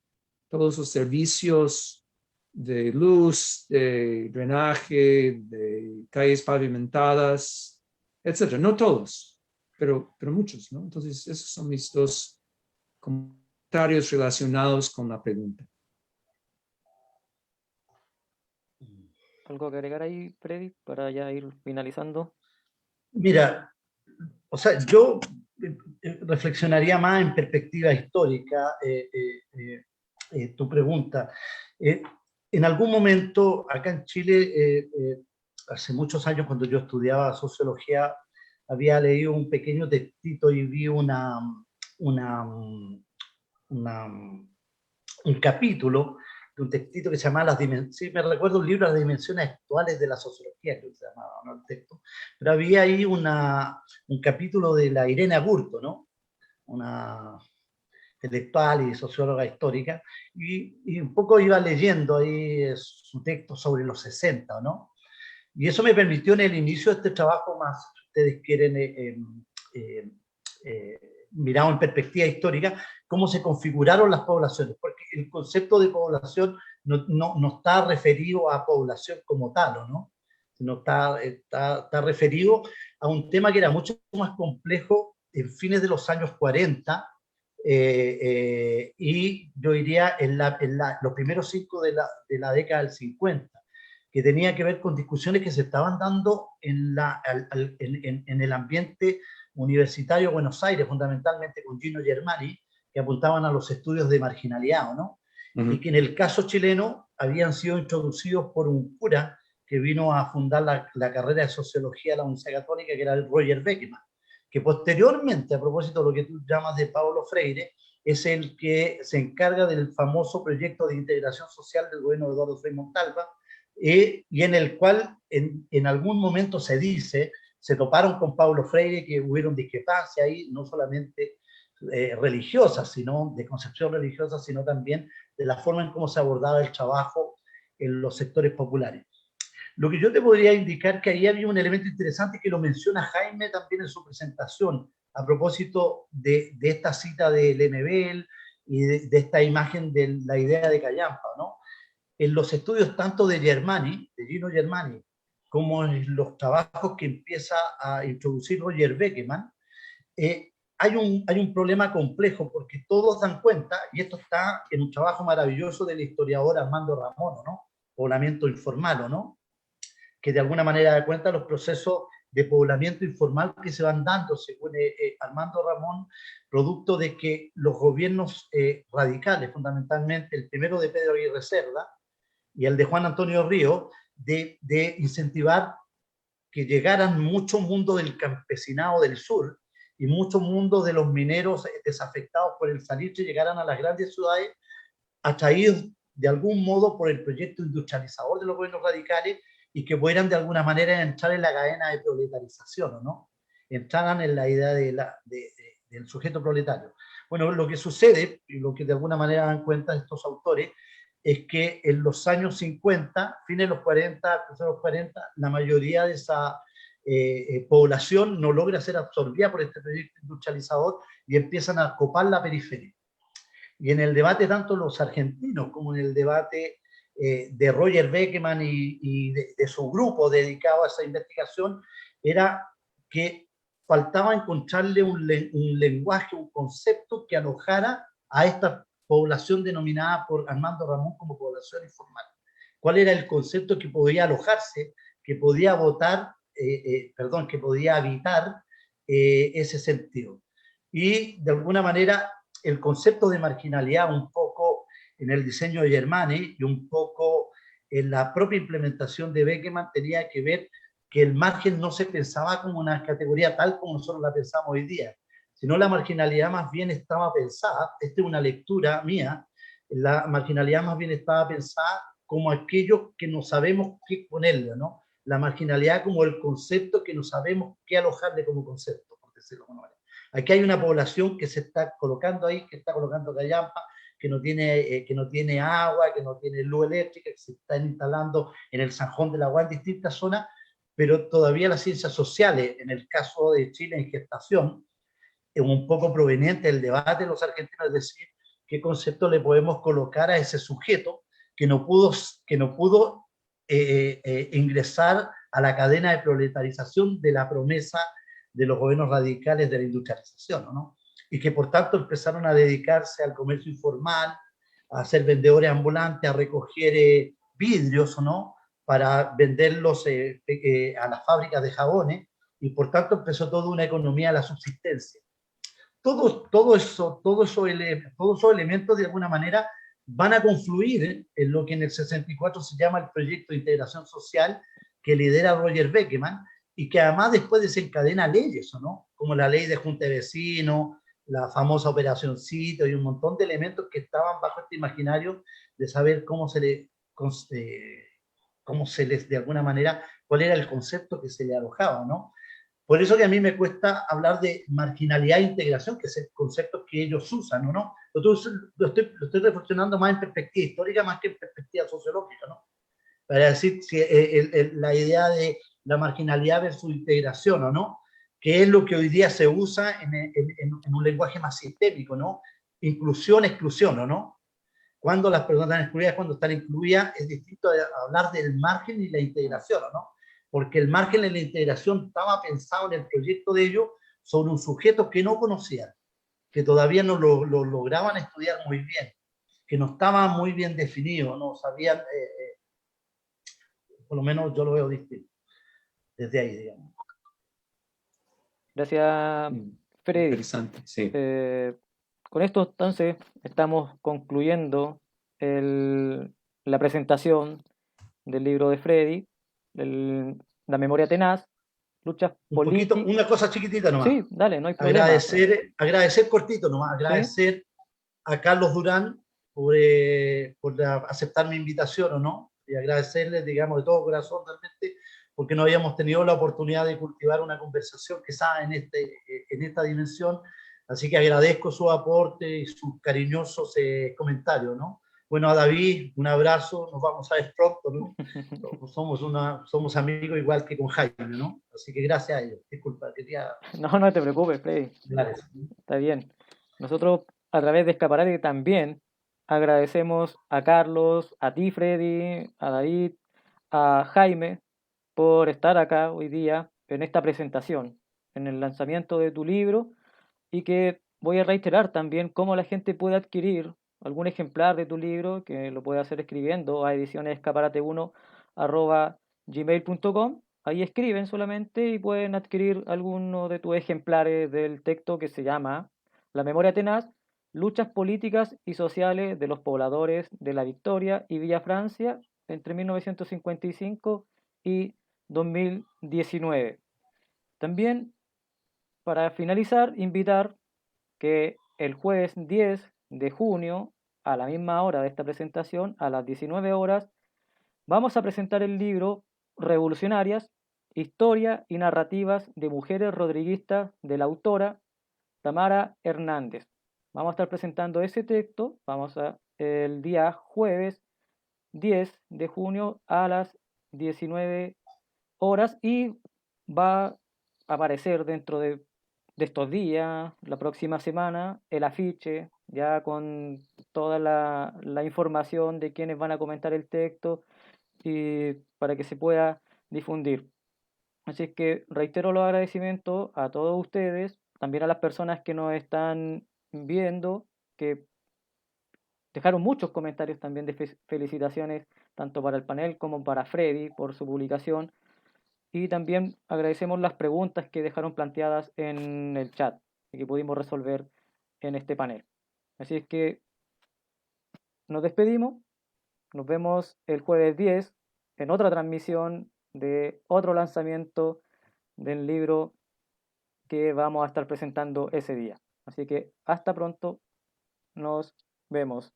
Speaker 1: todos los servicios de luz, de drenaje, de calles pavimentadas, etcétera. No todos, pero muchos, ¿no? Entonces, esos son mis dos comentarios relacionados con la pregunta.
Speaker 2: ¿Algo que agregar ahí, Freddy, para ya ir finalizando?
Speaker 5: Mira, o sea, yo reflexionaría más en perspectiva histórica tu pregunta. En algún momento, acá en Chile, hace muchos años cuando yo estudiaba sociología, había leído un pequeño textito y vi un capítulo de un textito que se llamaba Las Dimensiones, sí, me recuerdo un libro, Las Dimensiones Actuales de la Sociología, que se llamaba, ¿no?, el texto, pero había ahí un capítulo de la Irene Agurto, ¿no?, una intelectual y socióloga histórica, y un poco iba leyendo ahí su texto sobre los 60, ¿no? Y eso me permitió en el inicio de este trabajo más, si ustedes quieren, mirado en perspectiva histórica, cómo se configuraron las poblaciones, porque el concepto de población no está referido a población como tal, ¿no? Sino está referido a un tema que era mucho más complejo en fines de los años 40, y yo diría en los primeros 5 de la década del 50, que tenía que ver con discusiones que se estaban dando en el ambiente universitario de Buenos Aires, fundamentalmente con Gino Germani, que apuntaban a los estudios de marginalidad, ¿no? Y que en el caso chileno habían sido introducidos por un cura que vino a fundar la carrera de sociología de la Universidad Católica, que era el Roger Beckman, que posteriormente, a propósito de lo que tú llamas de Paulo Freire, es el que se encarga del famoso proyecto de integración social del gobierno de Eduardo Frei Montalva, y en el cual en algún momento se toparon con Paulo Freire, que hubieron discrepancias ahí, no solamente religiosas, sino de concepción religiosa, sino también de la forma en cómo se abordaba el trabajo en los sectores populares. Lo que yo te podría indicar que ahí había un elemento interesante que lo menciona Jaime también en su presentación, a propósito de esta cita de Lemebel y de esta imagen de la idea de Callampa, ¿no? En los estudios tanto de Gino Germani, como en los trabajos que empieza a introducir Roger Beckman, hay un problema complejo, porque todos dan cuenta, y esto está en un trabajo maravilloso del historiador Armando Ramón, ¿no?, Poblamiento Informal, ¿no?, que de alguna manera da cuenta de los procesos de poblamiento informal que se van dando, según Armando Ramón, producto de que los gobiernos radicales, fundamentalmente el primero de Pedro Aguirre Cerda y el de Juan Antonio Río, de incentivar que llegaran mucho mundo del campesinado del sur y mucho mundo de los mineros desafectados por el salitre, llegaran a las grandes ciudades, atraídos de algún modo por el proyecto industrializador de los gobiernos radicales, y que pudieran de alguna manera entrar en la cadena de proletarización, ¿no? Entraran en la idea del sujeto proletario. Bueno, lo que sucede, y lo que de alguna manera dan cuenta estos autores, es que en los años 50, fines de los 40, de los 40, la mayoría de esa población no logra ser absorbida por este proyecto industrializador y empiezan a copar la periferia. Y en el debate, tanto los argentinos como en el debate de Roger Beckman y de su grupo dedicado a esa investigación, era que faltaba encontrarle un lenguaje, un concepto que alojara a esta población denominada por Armando Ramón como población informal. ¿Cuál era el concepto que podía alojarse, que podía que podía habitar ese sentido? Y de alguna manera el concepto de marginalidad, un poco en el diseño de Germani y un poco en la propia implementación de Beckman, tenía que ver que el margen no se pensaba como una categoría tal como nosotros la pensamos hoy día, sino la marginalidad más bien estaba pensada, esta es una lectura mía, la marginalidad más bien estaba pensada como aquello que no sabemos qué ponerle, ¿no? La marginalidad como el concepto que no sabemos qué alojarle como concepto, por decirlo de alguna manera. Aquí hay una población que se está colocando ahí, que está colocando callampa, que no tiene agua, que no tiene luz eléctrica, que se están instalando en el Sanjón del Agua en distintas zonas, pero todavía las ciencias sociales, en el caso de Chile en gestación, es un poco proveniente del debate de los argentinos, es decir, qué concepto le podemos colocar a ese sujeto que no pudo ingresar a la cadena de proletarización de la promesa de los gobiernos radicales de la industrialización, ¿no? Y que por tanto empezaron a dedicarse al comercio informal, a ser vendedores ambulantes, a recoger vidrios, ¿no? Para venderlos a las fábricas de jabones, y por tanto empezó toda una economía de la subsistencia. Todos esos elementos de alguna manera van a confluir en lo que en el 64 se llama el proyecto de integración social que lidera Roger Beckerman y que además después desencadena leyes, ¿no? Como la ley de junta de vecinos, la famosa Operación Sitio y un montón de elementos que estaban bajo este imaginario de saber cómo se les, de alguna manera, cuál era el concepto que se le alojaba, ¿no? Por eso que a mí me cuesta hablar de marginalidad e integración, que es el concepto que ellos usan, ¿no? Lo estoy reflexionando más en perspectiva histórica más que en perspectiva sociológica, ¿no? Para decir si la idea de la marginalidad versus integración, ¿o no? Que es lo que hoy día se usa en un lenguaje más sistémico, ¿no? Inclusión, exclusión, ¿o no? Cuando las personas están excluidas, cuando están incluidas, es distinto de hablar del margen y la integración, ¿no? Porque el margen y la integración estaba pensado en el proyecto de ellos sobre un sujeto que no conocían, que todavía no lo lograban estudiar muy bien, que no estaba muy bien definido, no sabían, por lo menos yo lo veo distinto, desde ahí, digamos.
Speaker 2: Gracias, Freddy.
Speaker 1: Interesante, sí.
Speaker 2: Con esto entonces estamos concluyendo la presentación del libro de Freddy, La memoria tenaz, luchas políticas.
Speaker 5: Una cosa chiquitita nomás.
Speaker 2: Sí, dale, no hay problema.
Speaker 5: Agradecer cortito nomás, agradecer ¿sí? a Carlos Durán por aceptar mi invitación, ¿o no? Y agradecerle, digamos, de todo corazón realmente, porque no habíamos tenido la oportunidad de cultivar una conversación quizá en esta dimensión, así que agradezco su aporte y sus cariñosos comentarios, ¿no? Bueno, a David, un abrazo, nos vamos a ver pronto, ¿no? Somos amigos igual que con Jaime, ¿no? Así que gracias a ellos. Disculpa, quería...
Speaker 2: No te preocupes, Freddy.
Speaker 5: Gracias.
Speaker 2: Está bien. Nosotros, a través de Escaparate, también agradecemos a Carlos, a ti, Freddy, a David, a Jaime, por estar acá hoy día en esta presentación, en el lanzamiento de tu libro, y que voy a reiterar también cómo la gente puede adquirir algún ejemplar de tu libro, que lo puede hacer escribiendo a edicionesescaparate1@gmail.com. Ahí escriben solamente y pueden adquirir alguno de tus ejemplares del texto que se llama La memoria tenaz, luchas políticas y sociales de los pobladores de La Victoria y Villa Francia entre 1955 y 2019. También, para finalizar, invitar que el jueves 10 de junio, a la misma hora de esta presentación, a las 19 horas, vamos a presentar el libro Revolucionarias, Historia y Narrativas de Mujeres Rodriguistas de la autora Tamara Hernández. Vamos a estar presentando ese texto, el día jueves 10 de junio a las 19 horas y va a aparecer dentro de estos días, la próxima semana, el afiche, ya con toda la información de quienes van a comentar el texto y para que se pueda difundir. Así es que reitero los agradecimientos a todos ustedes, también a las personas que nos están viendo, que dejaron muchos comentarios también de felicitaciones, tanto para el panel como para Freddy por su publicación. Y también agradecemos las preguntas que dejaron planteadas en el chat y que pudimos resolver en este panel. Así es que nos despedimos. Nos vemos el jueves 10 en otra transmisión de otro lanzamiento del libro que vamos a estar presentando ese día. Así que hasta pronto. Nos vemos.